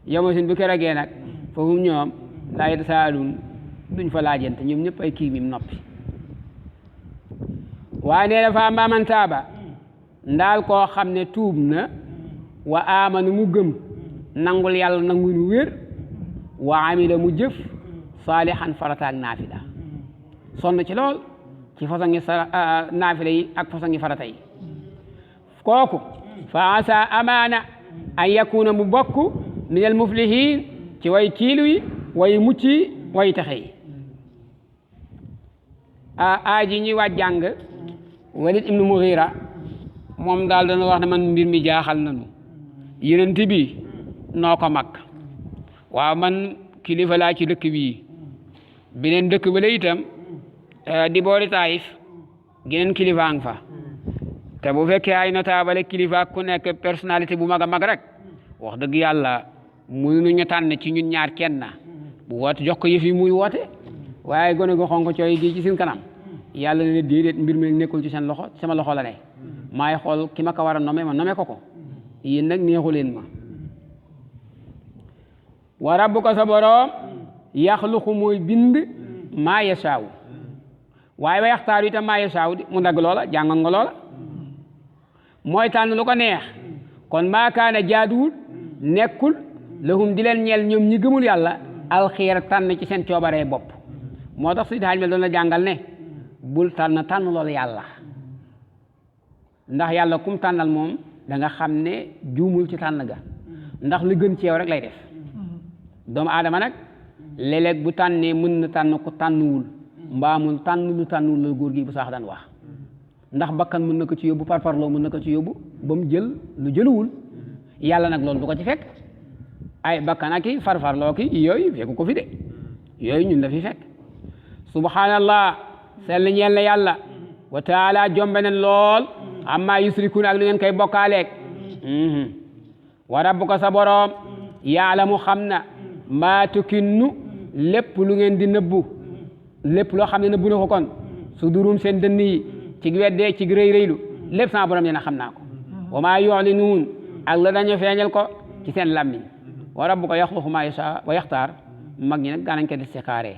yow ma sin bu keroogee nag foofu ñoom laa yatasaaluun duñ fa laajante ñoom ñëpp ay kii mim noppi waaye nee na fa ammaa man taaba ndaal koo xam ne tuub na wa aamanu mu gëm nangul yàlla nangu nu wér wa amila mu jëf saalihan farataak naafila sonn ci lool ci façon ngi naafila yi ak façon ngi farata yi kooku fa asa amaana an yakuna mu bokk min al muflihin ci way kiilu yi way mucc yi way taxe yi aaji ñuy waaj jàng Walid ibnu Mughira moom daal dana wax ne man mbir mi jaaxal nañu yonent bi noo ko mag waaw man kilifa laa ci dëkk bii beneen dëkk ba la itam di boori Taayif geneen kilifa nga fa te bu fekkee ay notable kilifa ku nekk personnalité bu mag a mag rek wax dëgg yàlla mënuñu tànn ci ñun ñaar kenn bu woote jox ko yëf yi muy woote waaye gone go xonk cooy gi ci seen kanam yàlla ne déedéet mbir mi nekkul ci seen loxo sama loxo la ne maay xool ki ma ko war a nome ma nome ko yéen nag neexu leen ma wa rabbuka sa boroom yaxluqu mooy bind maa yasaaw waaye wa yaxtaaru itam maa yasaaw mu dagg loola jàngoon nga loola mooy tànn lu ko neex kon maa kaana jaaduwul nekkul lahum di leen ñeel ñoom ñi gëmul yàlla alxiir tànn ci seen coobaree bopp moo tax si daaj mel doon la jàngal ne bul tànn loolu yàlla ndax yàlla kum tànnal moom da nga xam ne juumul ci tànn ga ndax li gën ci yow rek lay def doomu aadama nag léeg-léeg bu tànnee mën na tànn ko tànnuwul mbaamul tànn lu tànnuwul la góor gi bu saax daan wax ndax bakkan mën na ko ci yóbbu parparloo mën na ko ci yóbbu ba mu jël lu jëluwul yàlla nag loolu du ko ci fekk ay bakkan ak i farfarloo ki yooyu fekku ko fi de yooyu ñun la fi fekk subhanallah sell ñeel na yàlla wa taala jombe nen lool amma yusrikun ak lu ngeen koy bokkaaleeg wa rabbuka sa boroom yaalamu xam na maa tukinnu lépp lu ngeen di nëbbu lépp loo xam ne nëbbu na ko kon su durum seen dënn yi ci weddee ci rëy rëylu lépp sama boroom dina xam naa ko wa maa yu'linuun ak la dañu feeñal ko ci seen làmmiñ wa rabbuka yaxluqu maa yashaa wa yaxtaar mag ñi nag daanañ ko istixaaree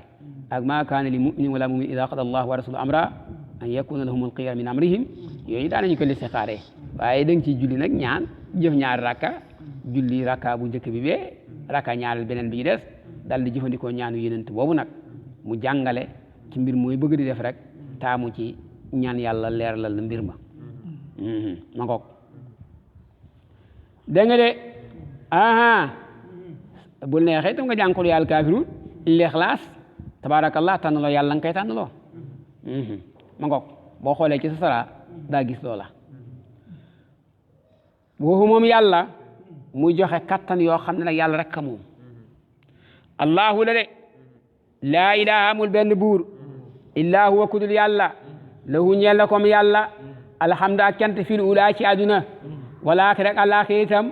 ak maa kaana li muminin wala mumin ida qada allahu wa rasuluhu amra an yakuna lahum alxiyara min amrihim yooyu daanañu ko istixaaree waaye da nga ciy julli nag ñaan jëf ñaari rakka julli rakka bu njëkk bi bee rakka ñaareel beneen bi ci des dal di jëfandikoo ñaanu yenent boobu nag mu jàngale ci mbir mooy bëgg di def rek taamu ci ñaan yàlla leeralal la mbir ma ma ngoog dégg nga de bul neexee tam nga jànkul yàlla kaafiruun l'ixlaas tabaarakallah tànn loo yàlla nga koy tànn loo ma ngoog boo xoolee ci sa sara daa gis loola boobu moom yàlla muy joxe kattan yoo xam ne nag yàlla rek ka moom allahu la de laa ilaha amul benn buur illaa huwa kudul yàlla lahu ñeel la comme yàlla alhamdu ak cant fil ula ci àdduna wala ak rek àllaaxira itam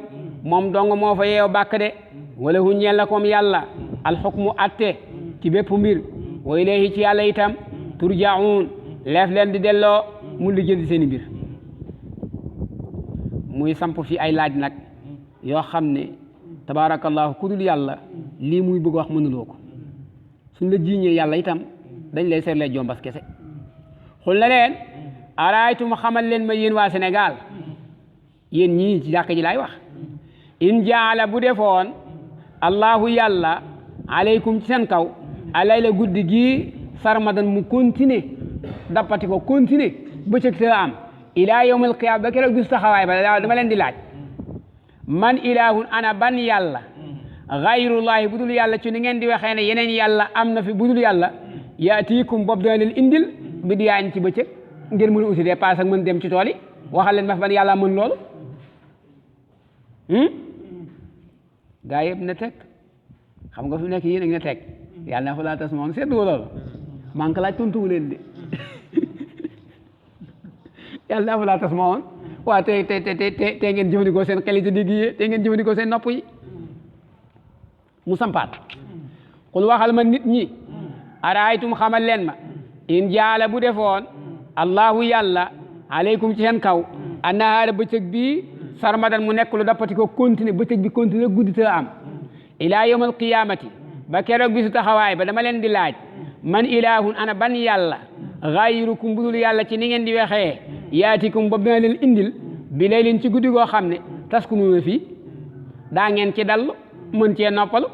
moom dong moo fa yeew bàkk de wala hu ñeel la comme yàlla alxukmu atte ci bépp mbir wa ilayhi ci yàlla itam turjaun leef leen di delloo mu lijjanti seen mbir muy samp fi ay laaj nag yoo xam ne tabaarakallahu ku dul yàlla lii muy bëgg wax mënuloo ko suñ la jiiñee yàlla itam dañ lay seetlee jombas kese xul na leen araaytum xamal leen ma yéen waa Sénégal yéen ñii ci jàkk ji laay wax in jaala bu defoon allahu yàlla aleykum ci seen kaw alayla guddi gi sarmadan mu continuer dappati ko continuer bëccëg te am ilaa yawmal qiyaama ba keroog bis taxawaay ba dama leen di laaj man ilahun ana ban yàlla gayrullahi budul yàlla ci ni ngeen di waxee ne yeneen yàlla am na fi budul yàlla yaatiikum boobu dana leen indil bi diyaan ci bëccëg ngeen mën a uti dépasse ak mën dem ci tool yi waxal leen ma fi ban yàlla mën loolu gaa yëpp na teg xam nga fi nekk yéen a ngi na teg yàlla na fa laa tas moom seetlu loolu maa ngi ko laaj tontuwu leen de yàlla na fa laa tas moom waaw te ngeen jëfandikoo seen xel yi te digg yi te ngeen jëfandikoo seen nopp yi mu sampaat xul waxal ma nit ñi araaytum xamal leen ma in jaala bu defoon allahu yàlla aleykum ci seen kaw annahaara bëccëg bi sarmadan mu nekk lu dappati ko continuer bëccëg bi continuer guddi te am ilaa yawmal qiyaamati ba keroog bisu taxawaay ba dama leen di laaj man ilahun ana ban yàlla gayrukum budul yàlla ci ni ngeen di waxee yaatikum boobu dina leen indil bi lay leen ci guddi goo xam ne taskunuuna fii daa ngeen ci dallu mën cee noppalu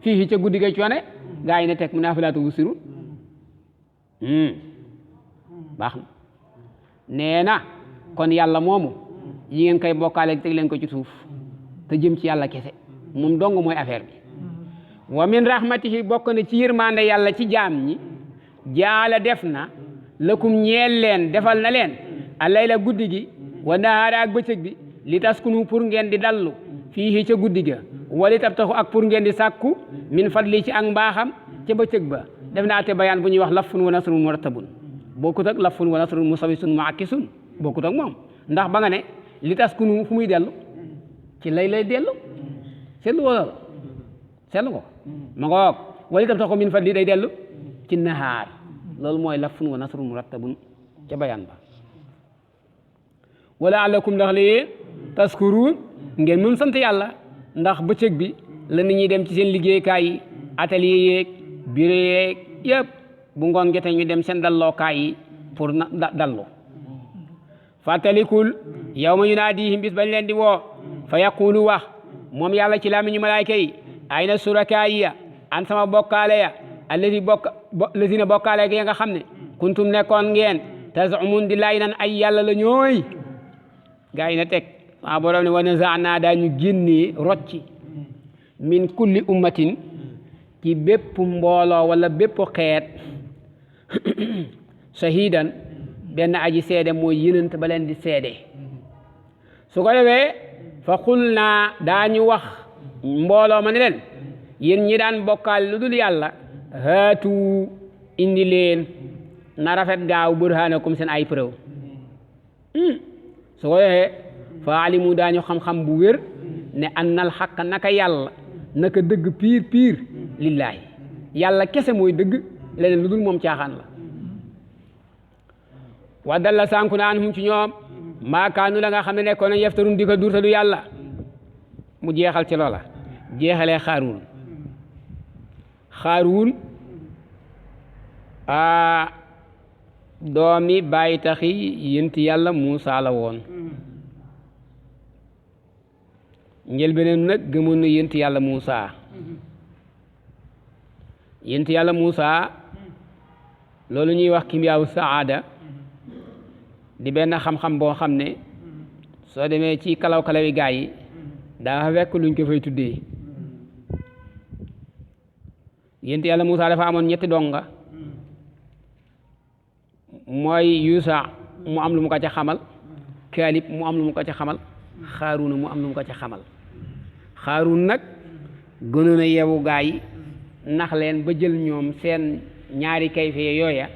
fii ca guddi ga coone gaa yi ne teg mu ne afalaa tubsiruun baax na nee na kon yàlla moomu yi ngeen koy bokkaale teg leen ko ci suuf te jëm ci yàlla kese moom dong mooy affaire bi wa min rahmatihi bokk na ci yërmande yàlla ci jaam ñi jaala def na lakum ñeel leen defal na leen alayla guddi gi wa nahaara ak bëccëg bi li taskunu pour ngeen di dallu fii ca guddi ga wali tabtaxu ak pour ngeen di sàkku min fadli ci ak mbaaxam ca bëccëg ba def naa te bayaan bu ñuy wax lafun wa nasrun murattabun bokkut ak lafun wa nasrun musawisun muakkisun bokkut ak moom ndax ba nga ne li taskunu fu muy dellu ci lay dellu seetlu wala seetlu ko ma ngoog wali tabtaxu min fadli day dellu ci nahaar loolu mooy lafun wa nasrun murattabun ca bayaan ba wala alakum ndax li taskuruun ngeen mën sant yàlla ndax bëccëg bi la nit ñi dem ci seen liggéeykaay yi atelier yeeg bureau yeeg yëpp bu ngoon jotee ñu dem seen dallookaay yi pour dallu fàttalikul yawma yunaadihim bis bañ leen di woo fa yaqulu wax moom yàlla ci làmmiñu malaayka yi ayna surakaaya an sama bokkaale ya allazina bokkaale ya nga xam ne kuntum nekkoon ngeen tazumun di lay nan ay yàlla la ñooy gaa yi na teg waa borom ne wa nazaana daañu génnee rocci min kulli ummatin ci bépp mbooloo wala bépp xeet shahidan benn aji seede mooy yonent ba leen di seede su ko defee fa xul naa daañu wax mbooloo ma ne leen yéen ñi daan bokkaal lu dul yàlla haatu indi leen na rafet gaaw burhanakum seen ay preuve su ko defee fa alimu daañu xam-xam bu wér ne annal xaq naka yàlla naka dëgg piir lillaahi yàlla kese mooy dëgg leneen lu dul moom caaxaan la wa dalla sànku na anhum ci ñoom maakaanu la nga xam ne nekkoon nañ yaftarun di ko durta du yàlla mu jeexal ci loola jeexalee xaaruun doomi bàyyi taxi yénti yàlla Muusa la woon njëlbéenam nag gëmoon na yénti yàlla Muusa loolu ñuy wax kimiyaawu saada di benn xam-xam boo xam ne soo demee ci kalaw-kalawi gaa yi daa fekk luñ ko fay tuddee yénti yàlla Muusa dafa amoon ñetti donga mooy Yuusa mu am lu mu ko ca xamal Kaalib mu am lu mu ko ca xamal Xaaruuna mu am lu mu ko ca xamal Xaaruun nag gënoon a yeewu gaa yi nax leen ba jël ñoom seen ñaari kayfiya yooya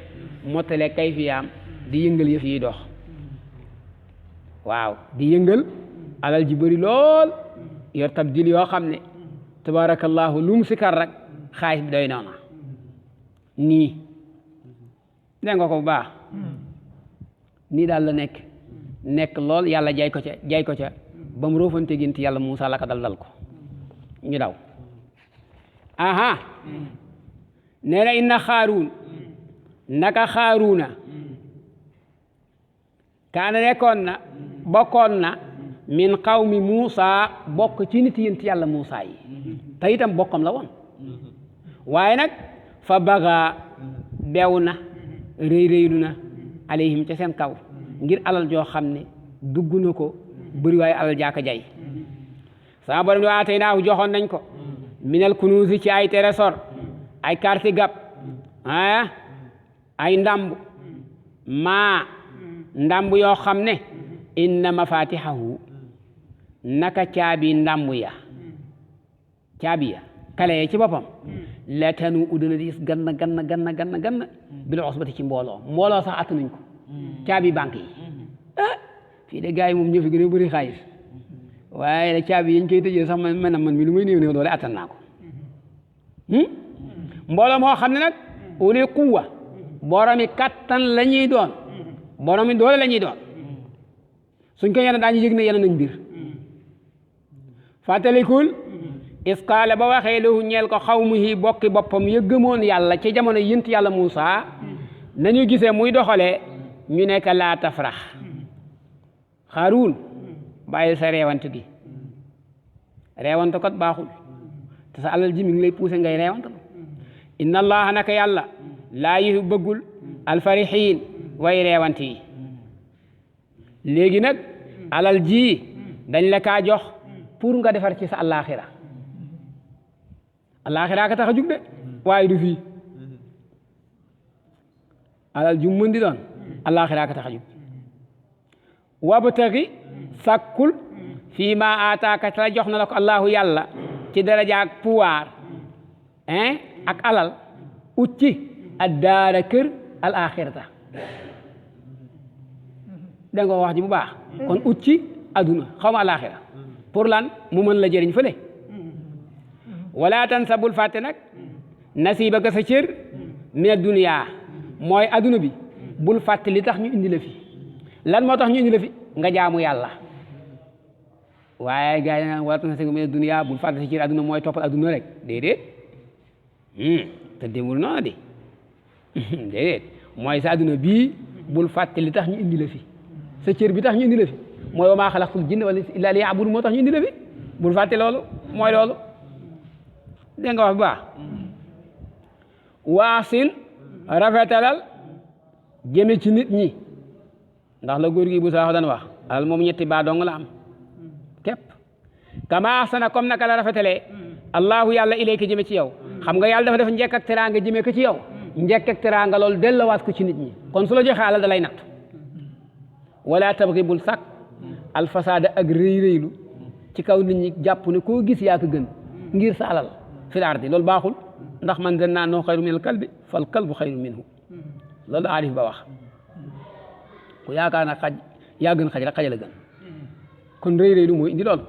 mottale kayfiyaam di yëngal yëf yi dox waaw di yëngal alal ji bëri lool yor tabdil yoo xam ne tabarakallahu lu mu sikar rek xaalis bi doy noona nii dégg nga ko bu baax nii daal la nekk lool yàlla jaay ko ca ba mu roofante gént yàlla Muusa la ko dal ko ñu daw aha nee na inna Xaaruun naka Xaaruuna kaana nekkoon na bokkoon na min qawmi Muusa bokk ci nit yent yàlla Muusa yi te itam bokkam la woon waaye nag fa baga beew na réylu na alayhim ca seen kaw ngir alal joo xam ne dugg na ko bëri waaye alal jaaka jay sama borom wa tey naaw joxoon nañ ko minal kunuusi ci ay trésor ay carte gab ay ndamb ndamb yoo xam ne inna mafatihahu naka caabi ndamb ya kale ci boppam la tanu udana diis ganna bil usbati ci mbooloo sax attanuñ ko caabi banque yi fii de gars yi moom ñoo fi gën a bëri xaalis waaye la caabi yañ koy tëjee sax man mi lu may néew doole attan naa ko mbooloo moo xam ne nag uli quwwa boromi kattan la ñuy doon boromi doole la ñuy doon suñ ko yene daañu yëg ne yene nañ mbir fàttalikul isqaala ba waxee lahu ñeel ko xawmuhi bokki boppam ya gëmoon yàlla ci jamono yent yàlla Muusa nañu gisee muy doxalee ñu nekk laa tafrax Xaaruun bàyyi sa reewante gi reewante kot baaxul te sa alal ji mi ngi lay poussé ngay reewante inna allaha naka yàlla laa yuhibbu bëggul alfarixiin way reewante yi léegi nag alal ji dañ la kaa jox pour nga defar ci sa àllaaxira ka tax a jug de waaye du fii alal ju mën di doon àllaaxira ka tax a jug wabtaghi sàkkul fii ma aataaka ta jox na la ko allahu yàlla ci daraja ak pouvoir ak alal ut ci addaara kër al axirata da nga wax ji bu baax kon ut ci aduna xaw ma alaxira pour lan mu mën la jëriñ fële wala tansa bul fàtte nag nasiibaka sa cër min dunya mooy aduna bi bul fàtte li tax ñu indi la fi lan moo tax ñu indi la fi nga jaamu yàlla waaye gars yi naan wala tansa min dunya bul fàtte sa cër aduna mooy toppal aduna rek déedéet te démul noonu de déedéet mooy sa aduna bii bul fàtte li tax ñu indi la fi sa cër bi tax ñu indi la fi mooy wa maa xalaqtul jinna wal insa illa liya'budun moo tax ñu indi la fi bul fàtte loolu mooy loolu dégg nga wax bu baax waasin rafetalal jëme ci nit ñi ndax la góor gi bu saaxo daan wax alal moom ñetti baa dong la am képp kama ahsana comme naka la rafetalee allahu yàlla ilayka jëme ci yow xam nga yàlla dafa def njekk ak teraanga jëme ko ci yow njekk ak teraanga loolu dellowaat ko ci nit ñi kon su la joxee alal da lay natt wala tabgi bul sàkk alfasaada ak rëy-rëylu ci kaw nit ñi jàpp ne koo gis yaa ko gën ngir sa alal fil ardi loolu baaxul ndax man den naa noo xayru min al kalbi fal kalbu xayru minhu loolu aarif ba wax ku yaakaar na xaj yaa gën xaj rek xaj la gën kon rëy-rëylu mooy indi loolu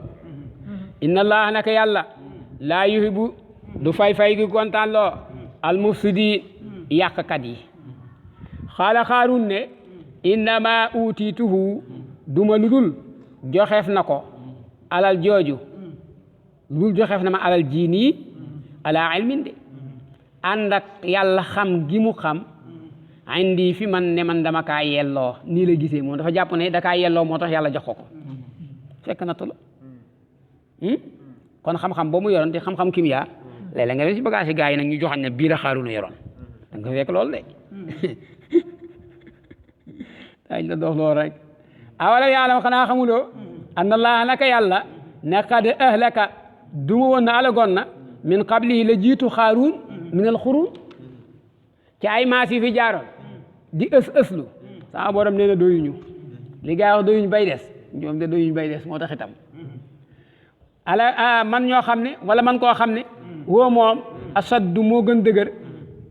inna allaha naka yàlla laa yuhibbu du fay gi kontaan loo al mufsidi yàqkat yi xaala Xaaruun ne innama utiituhu duma ludul joxeef na ko alal jooju ludul joxeef na ma alal ji nii ala ilmin de ànd ak yàlla xam gi mu xam indi fi man ne man dama kaa yelloo nii la gisee moom dafa jàpp ne da kaa yelloo moo tax yàlla jox ko fekk na la kon xam-xam boo mu yoroon te xam-xam kimia léeg-léeg nga def si bagage gaa yi nag ñu joxañ ne bii la Xaaruun yoroon da nga fekk loolu de dañ la dox lool rek awala yàlla xanaa xamuloo anna allaha naka yàlla ne qad ahlaka duma woon na alagoon na min qablihi la jiitu Xaaruun min al xuruun ci ay maas yi fi jaaroon di ëslu sama borom nee na doyuñu li gaa wax doyuñu bay des ñoom de doyuñu bay des moo tax itam ala man ñoo xam ne wala man koo xam ne woo moom asaddu moo gën dëgër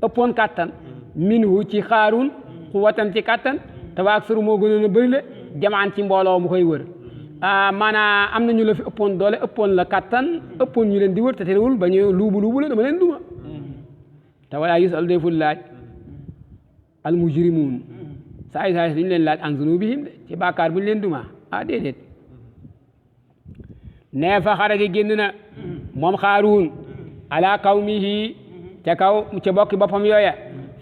ëppoon kàttan minhu ci Xaaruun xuwatan ci kàttan te waa suru moo gënoon a bëri la jamaan ci mbooloo mu koy wër maanaam am na ñu la fi ëppoon doole ëppoon la kàttan ëppoon ñu leen di wër te terewul ba ñu luubu la dama leen duma te wala yusal deful laaj al mujrimuun saay duñu leen laaj an zunubihim de ci bàkkaar bu ñu leen duma déedéet nee fa xaraja génn na moom Xaaruun ala qawmihi ca bokki boppam yooya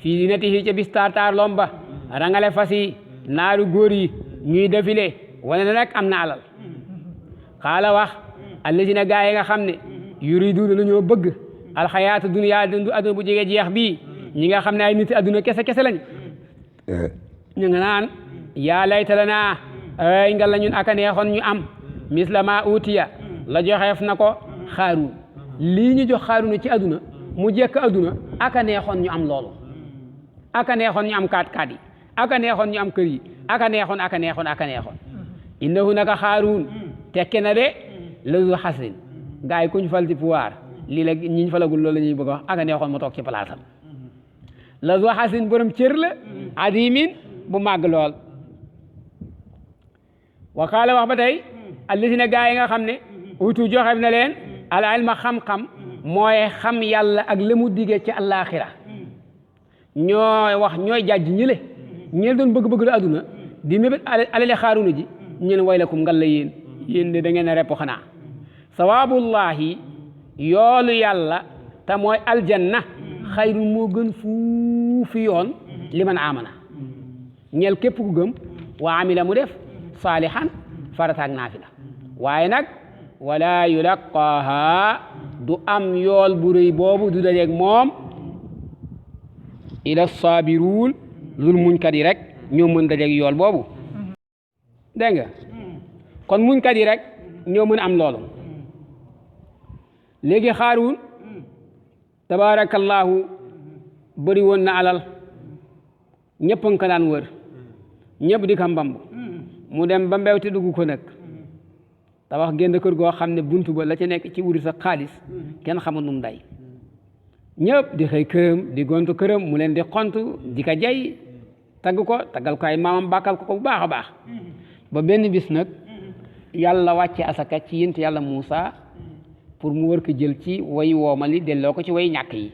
fii zinatihi ca bis taar lomba rangale fas yi naaru góor yi ñuy défilé wane na rek am na alal xaala wax allazina gaa yi nga xam ne yuriduuna dañoo bëgg alxayaata dunya dundu adduna bu jege jeex bii ñi nga xam ne ay nit adduna kese lañ ñu nga naan yaa layta lanaa ay nga la ñun aka neexoon ñu am misla ma utiya la joxeef na ko xaaruun lii ñu jox xaaruun ci adduna mu jekk adduna aka neexoon ñu am loolu aka neexoon ñu am kaat-kaat yi aka neexoon ñu am kër yi aka neexoon innahu naka xaaruun tekke na de lazu xasrin gaa yi ku ñu fal ci pouvoir lii la ñiñ falagul loolu la ñuy bëgg a wax aka neexoon mu toog ci palaasam lazu xasrin borom cër la adimin bu màgg lool wa qaala wax ba tey allisina gaa yi nga xam ne utu joxef na leen al ilma xam-xam mooy xam yàlla ak la mu digee ci àllaaxira ñooy jàjj ñële doon bëgg-bëgg lu àdduna di mébét alale xaaruna ji ñeen waylakum ngal la yéen de da ngeen a repp xanaa sawaabullahi yoolu yàlla te mooy aljanna xayru moo gën fuufi yoon li man amana ñeel képp ku gëm wa amila mu def saalihan farataak naafila waaye nag wala yulaqaaha du am yool bu rëy boobu du dajeeg moom ila saabiruun lul muñkat yi rek ñoo mën dajeeg yool boobu dégg nga kon muñkat yi rek ñoo mën am loolu léegi xaaruun tabaarakallaahu bëri woon na alal ñëpp a nga ko daan wër ñëpp di ko mbamb mu dem ba mbew te dugg ko nag tabax génn kër goo xam ne buntu ba la ci nekk ci wuri sa xaalis kenn xamul nu mu day ñëpp di xëy këram di gontu këram mu leen di xont di ko jay tagg ko taggal ko ay maamam bàkkal ko bu baax a baax ba benn bis nag yàlla wàcce asaka ci yent yàlla Muusa pour mu war ko jël ci way woomali delloo ko ci way ñàkk yi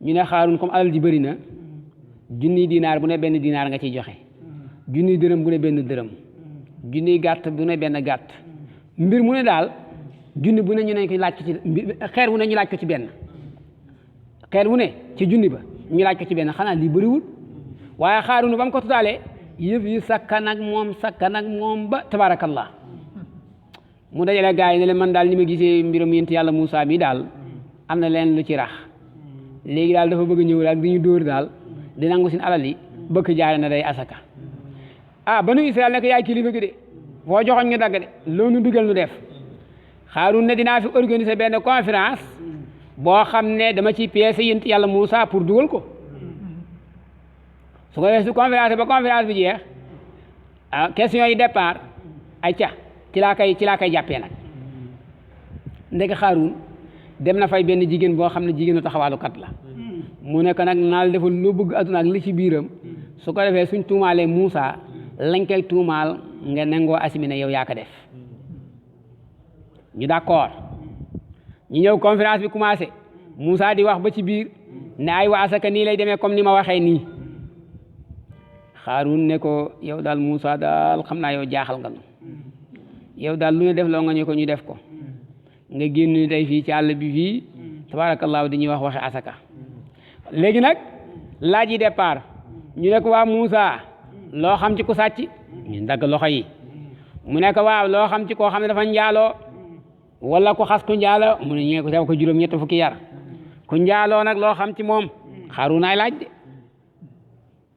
ñu ne Xaaruun comme alal ji bëri na junniy dinaar bu ne benn dinaar nga ciy joxe junniy dërëm bu ne benn dërëm junniy gàtt bu ne benn gàtt mbir mu ne daal junni bu ne ñu ne ko laaj ko ci xeer wu ne ñu laaj ko ci benn xeer wu ne ci junni ba ñu laaj ko ci benn xanaa lii bëriwul waaye Xaaruun ba mu ko tuddaale yëf yi sakkan ak moom ba tabarakallah mu dajale gaa yi ne leen man daal ni ma gisee mbirum yent yàlla Muusa bi daal am na leen lu ci rax léegi daal dafa bëgg ñëw daal di ñu dóor daal di nangu sin alal yi bëgg jaare na day asaka banu Israël ne ko yaay kilifa gi de foo joxoon ñu dagg de loo nu dugal nu def Xaaruun ne dinaa fi organiser benn conférence boo xam ne dama ci peese yent yàlla Muusa pour dugal ko su ko defee su conférence ba conférence bi jeex question yi départ ay ca ci laa koy jàppee nag ndek Xaaruun dem na fay benn jigéen boo xam ne jigéenu taxawaalukat la mu nekk nag naal defal loo bëgg adduna ak li ci biiram su ko defee suñ tuumaalee Muusa lañ koy tuumaal nga nangoo assumé ne yow yaa ko def ñu d'accord ñu ñëw conférence bi commencé Muusa di wax ba ci biir ne ay wa asaka nii lay demee comme ni ma waxee nii Xaaruun ne ko yow daal Muusa daal xam naa yow jaaxal nga nu yow daal lu ne def loo nga ñu ko ñu def ko nga génn tey fii ci àll bi fii tabaarakallaahu di ñuy wax waxe asaka léegi nag laaj yi départ ñu ne ko waa Muusa loo xam ci ku sàcc ñu dagg loxo yi mu ne ko waaw loo xam ci koo xam ne dafa njaaloo wala ku xas ku njaaloo mu ne ñee ko ko juróom-ñett fukki yar ku njaaloo nag loo xam ci moom Xaaruun ay laaj de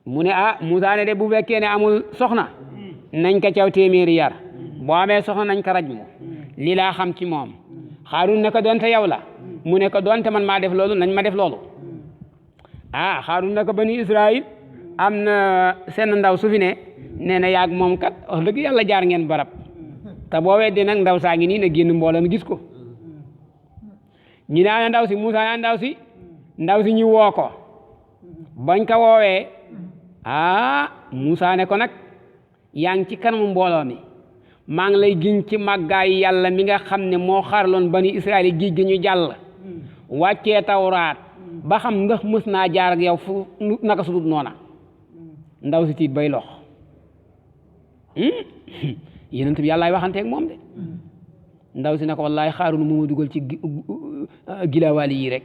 mu ne Muusa ne de bu fekkee ne amul soxna nañ ko caw téeméeri yar boo amee soxna nañ ko raj mu lii laa xam ci moom Xaaruun ne ko doonte yow la mu ne ko doonte man maa def loolu nañ ma def loolu Xaaruun ne ko bani Israël am na seen ndaw su fi ne nee na yaag moom kat wax dëgg yàlla jaar ngeen barab te boo weddi nag ndaw saa ngi nii ne génn mbooloo mi gis ko ñu ne ana ndaw si Muusa ana ndaw si ñu woo ko bañ ko woowee Muusa ne ko nag yaa ngi ci kanamu mbooloo mi maa ngi lay giñ ci màggaay yàlla mi nga xam ne moo xaraloon bani Israël géej gi ñu jàll wàccee tawraat ba xam ndax mës naa jaar ak yow fu naka sudut noona ndaw si tiit bay lox yonent bi yàllaay waxanteeg moom de ndaw si ne ko wallaahi Xaaruun moo ma dugal ci gilawaali yi rek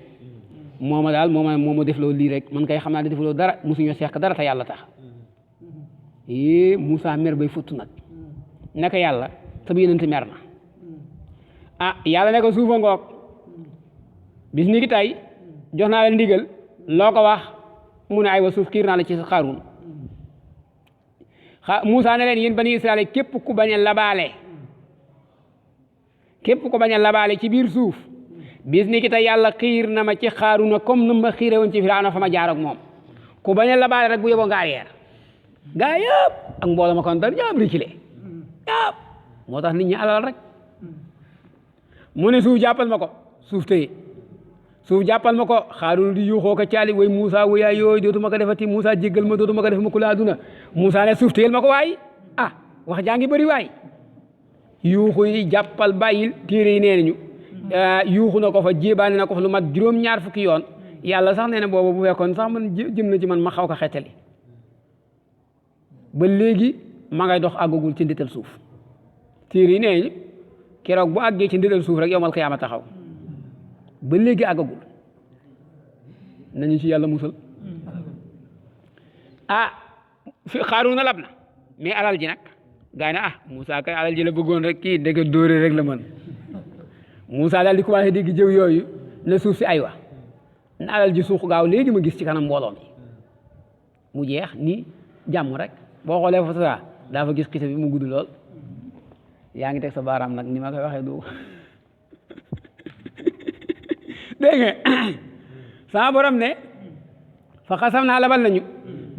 mooma daal mooma def loo lii rek man kay xam naa ne defuloo dara mosuñoo seq dara te yàlla tax Muusa mer bay futt nag naka yàlla sab yonent mer na ah yàlla ne ko suufa ngoog bis ni ki tey jox naa la ndigal loo ko wax mu ne ay wa suuf xiir naa la ci Xaaruun Muusaa ne leen yéen bani Israël képp ku bañ a labaale ci biir suuf bis ni ki tey yàlla xiir na ma ci Xaaruuna comme na ma xiire woon ci Firawna fa ma jaar ak moom ku bañ a labaale rek bu yóbboo nga arrière gaa yëpp ak mbooloo ma kon dara ñëpp rikile yëpp moo tax nit ñi alal rek mu ne suuf jàppal ma ko suuf téye suuf jàppal ma ko Xaaruun di yuuxoo ko caali way Muusaa wayaay yooyu dootuma ko defati Muusaa jéggal ma dootuma ko def ma ku la aduna Muusaa ne suuf téyel ma ko waay ah wax jaa ngi bëri waay yuuxu yi jàppal bàyyil téere yi nee nañu yuuxu na ko fa jébaane na ko fa lu mat juróom-ñaar fukki yoon yàlla sax nee na boobu bu fekkoon sax man jëm na ci man ma xaw ko xettali ba léegi ma ngay dox àggagul ci ndital suuf téere yi nee keroog bu àggee ci ndital suuf rek yowmal xiyaama taxaw ba léegi àggagul nañu ci yàlla musal ah fi Xaaruuna lab na mais alal ji nag gaa yi ne Muusaa kay alal ji la bëggoon rek kii dëgg dóore rek la mën Muusaa daal di commencé dégg jëw yooyu ne suuf si aywa na alal ji suux gaaw léegi ma gis ci kanam mbooloo mi mu jeex ni jàmm rek boo xoolee fa sa daa fa gis xisa bi mu gudd lool yaa ngi teg sa baaraam nag ni ma koy waxee du dégg nga sama borom ne fa xasam naa labal nañu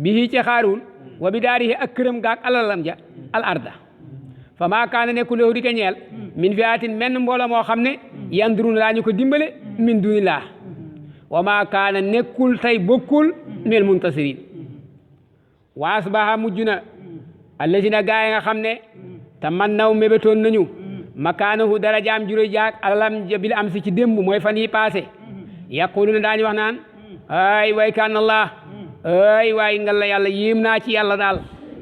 bii ci Xaaruun wa bi daarihi ak këram gaak alalam ja al arda fa maa kaana nekkul lahu di ko ñeel min fiatin menn mbooloo moo xam ne yanduruna laa ñu ko dimbale min dunillah wa maa kaana nekkul tey bokkul mel muntasirin wa asbaha mujj na allazina gaay nga xam ne te man naw mébétoon nañu makaanahu darajaam juróy jaak alalam ja bil am si ci démb mooy fan yi passé yaquluna daañu wax naan ay way kaan allah ay waay ngal la yàlla yéem naa ci yàlla daal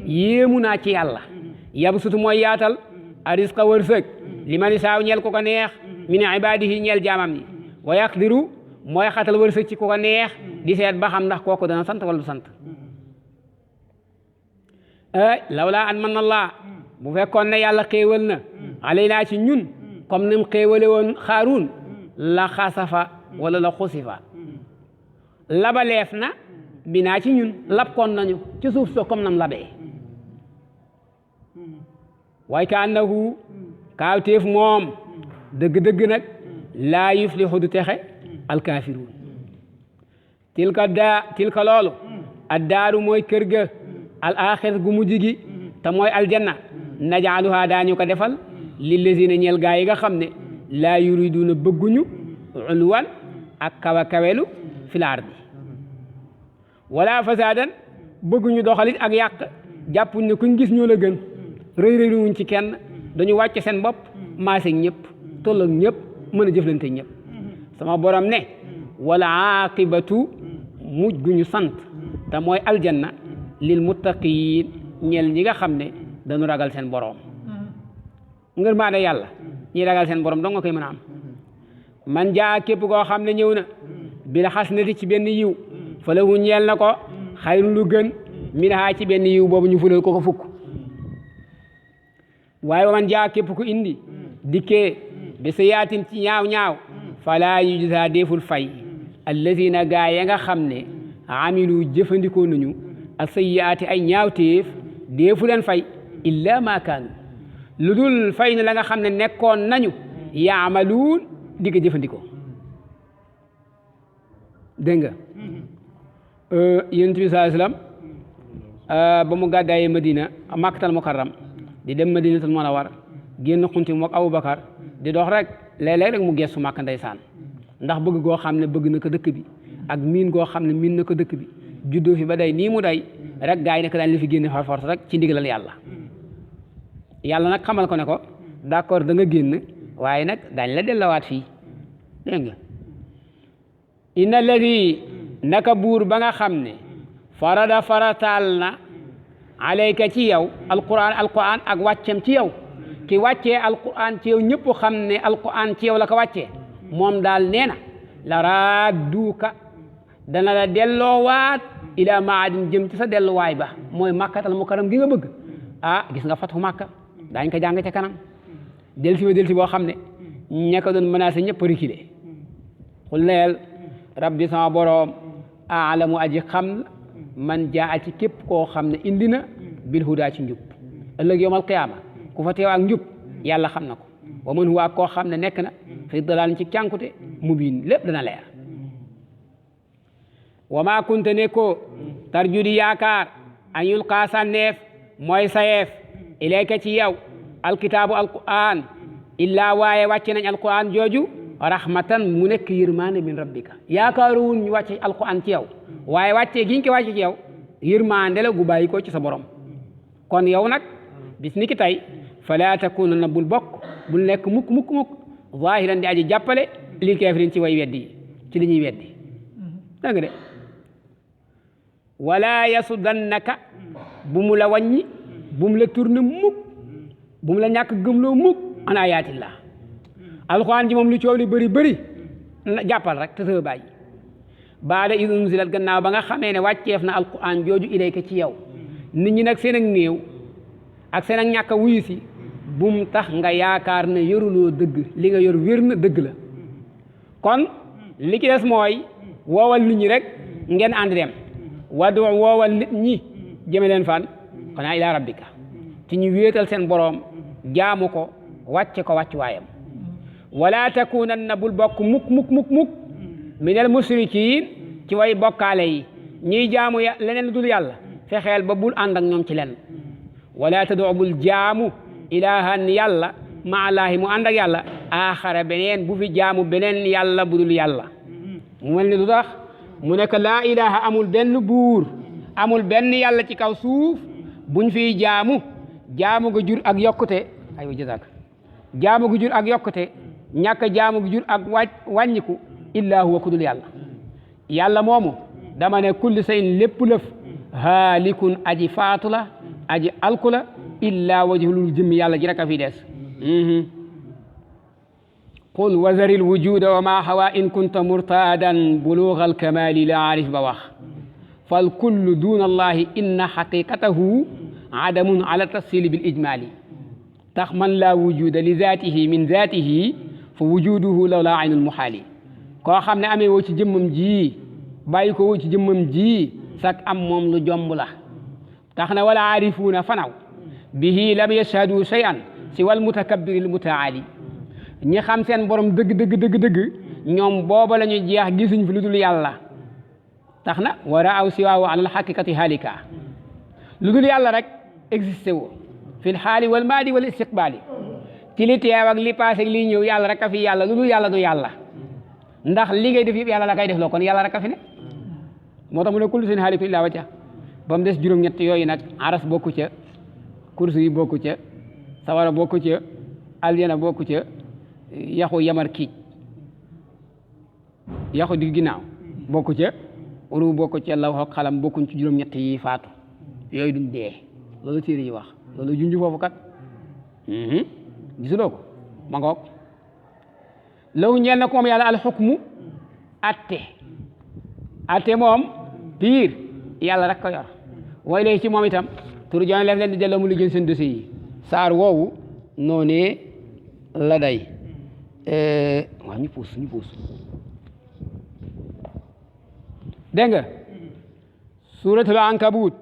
yéemu naa ci yàlla yabsutu mooy yaatal arisqa wërsëg li man saaw ñeel ko ko neex min ibadihi ñeel jaamam ñi wa yaqdiru mooy xatal wërsëg ci ko ko neex di seet ba xam ndax kooku dana sant wala du sant lawla an man allah bu fekkoon ne yàlla xéewal na alaynaa ci ñun comme ni mu xéewale woon Xaaruun la xasafa wala la xusifa labaleef na binaa ci ñun labkoon nañu ci suuf so comme nam labee waaye ka annahu kaawteef moom dëgg-dëgg nag laa yuflihu du texe alkaafiruun tilka loolu addaaru mooy kër ga al axir gu mujj gi te mooy aljanna najaaluha daañu ko defal lillazina ñeel gaa yi nga xam ne laa yuriduuna bëgguñu ulwan ak kawa kawelu fil ardi wala fasaadan bëgguñu doxalit ak yàq jàppuñ ne kuñ gis ñoo la gën rëy rëyluwuñ ci kenn dañu wàcc seen bopp maase ñëpp tolloog ñëpp mën a jëflante ñëpp sama borom ne wala aqibatu mujj gu ñu sant te mooy aljanna lil muttaqiin ñeel ñi nga xam ne dañu ragal seen borom ngërmaande yàlla ñi ragal seen borom dong nga koy mën a am man jaa képp koo xam ne ñëw na bil xasnati ci benn yiw fa lahu ñeel na ko xayrun lu gën minhaa ci benn yiw boobu ñu fulal ko fukk waaye wa man jaa képp ku indi dikkee bi sayaatin ci ñaaw ñaaw falaa yujzaa deful fay allazina gaa ya nga xam ne amilu jëfandikoo nañu as-sayyi'aati ay ñaawteef deefu leen fay illa ma kaanu lu dul fay na la nga xam ne nekkoon nañu yaamaluun di ko jëfandikoo dégg nga yonent bi sallallahu alayhi wasallam ba mu gàddaayee Madina Makkatal Mukarram di dem Madinatul Munawwara génn xunti mook Abubakar di dox rek léeg-léeg rek mu gestu Makka ndeysaan ndax bëgg goo xam ne bëgg na ko dëkk bi ak miin goo xam ne miin na ko dëkk bi juddoo fi ba day nii mu day rek gaa yi nekk daañu la fi génne far force rek ci ndigalal yàlla nag xamal ko ne ko d'accord da nga génn waaye nag daañu la dellawaat fii dégg nga inna alladi naka buur ba nga xam ne farada farataal na alayka ci yow alquran ak wàccem ci yow ki wàccee alquran ci yow ñëpp xam ne alquran ci yow la ko wàccee moom daal nee na la raadduuka dana la delloowaat ila maadin jëm ci sa delluwaay ba mooy Makkatal Mukarram gi nga bëgg gis nga fatu Makka daañ ko jàng ca kanam delsi boo xam ne ña ko doon menacé ñëpp reculé xul neel rabbi sama boroom aalamu aji xam man jaa ci képp koo xam ne indi na bil hudaa ci njub ëllëg yawmal qiyaama ku fa teew ak njub yàlla xam na ko wa man huwa ak koo xam ne nekk na fi dalaalin ci cànkute mubiin lépp dana leer wa maa kunta nekkoo tarju di yaakaar an yulqaa sànneef mooy sayeef ilayka ci yow alkitaabu alquran illaa waaye wàcce nañ alquran jooju rahmatan mu nekk yërmaande min rabbika yaakaaruwun ñu wàcce alquran ci yow waaye wàccee giñ ko wàcce ci yow yërmaande la gu bàyyi ko ci sa borom kon yow nag bis ni ki tey falaa takunanna bul bokk bul nekk mukk zahiran di aji jàppale lil kafirin ci way weddi ci li ñuy weddi dégg nga de wala yasuddannaka bu mu la wàññi bu mu la tourné mukk bu mu la ñàkk gëmloo mukk an ayatillah alxuraan ji moom lu coow li bëri jàppal rek te sa bàyyi baada iz unzilat gannaaw ba nga xamee ne wàcceef na alxuraan jooju ilayka ci yow nit ñi nag seen ak néew ak seen ak ñàkk a wuyu si bum tax nga yaakaar ne yoruloo dëgg li nga yor wér na dëgg la kon li ci des mooy woowal nit ñi rek ngeen ànd dem wadu woowal nit ñi jëme leen fan xanaa ila rabbika ci ñu wéetal seen boroom jaamu ko wàcce ko wàcc waayam wala takunanna bul bokk mukk minal musrikiin ci way bokkaale yi ñiy jaamu leneen dul yàlla fexeel ba bul ànd ak ñoom ci len wala tad'u bul jaamu ilahan yàlla ma'allaahi mu ànd ak yàlla aaxara beneen bu fi jaamu beneen yàlla budul yàlla mu mel ni lu tax mu nekk laa ilaha amul benn buur amul benn yàlla ci kaw suuf buñ fiy jaamu ga jur ak yokkute aywa jazak jaamu ga jur ak yokkute ñàkk jaamu ga jur ak wàññiku illaa huwa kudul yàlla moomu dama ne kulli sayin lépp lëf haalikun aji faatu la aji alku la illaa wajhulul jëmmi yàlla ji rek a fi des qul wazaril wujuda wa ma hawa in kunta murtadan bulugal kamali la arif ba wax fal kullu duna allahi inna haqiqatahu adamun ala tafsili bil ijmali tax man la wujuda li zatihi min zatihi fa wujuduhu lawla aynul muhaali koo xam ne amee woo ci jëmmam ji bàyyi ko woo ci jëmmam ji sak am moom lu jomb la tax na wala aarifuuna fanaw bihi lam yashhadu shay'an si wal mutakabbiril mutaali ñi xam seen borom dëgg ñoom booba la ñu jeex gisuñ fi lu dul yàlla tax na wara aw siwaawu alal xaqiqati halika lu dul yàlla rek existé woo fil xaali wal maadi wal istiqbaali ci li teew ak li passé ak li ñëw yàlla rek a fi yàlla lu dul yàlla du yàlla ndax li ngay def yëpp yàlla la kay def loo kon yàlla rek a fi ne moo tax mu ne kullu seen haaliku illaa wajha ba mu des juróom-ñett yooyu nag aras bokku ca kursi yi bokku ca sawara bokku ca aljana bokku ca yaxu yamar kiij yaxu di ginnaaw bokku ca uru bokku ca law ak xalam bokkuñ ci juróom-ñett yi faatu yooyu duñ dee loolu téere yi wax loolu junju foofu kat gisuloo ko ma ngoog law ñeel na ko moom yàlla alxukmu atte moom piir yàlla rek ko yor way lay ci moom itam tur joon lef leen di delloo mu lijjën seen dossier yi saar woowu noonee la day waaw ñu puus dégg nga suuratul ankabut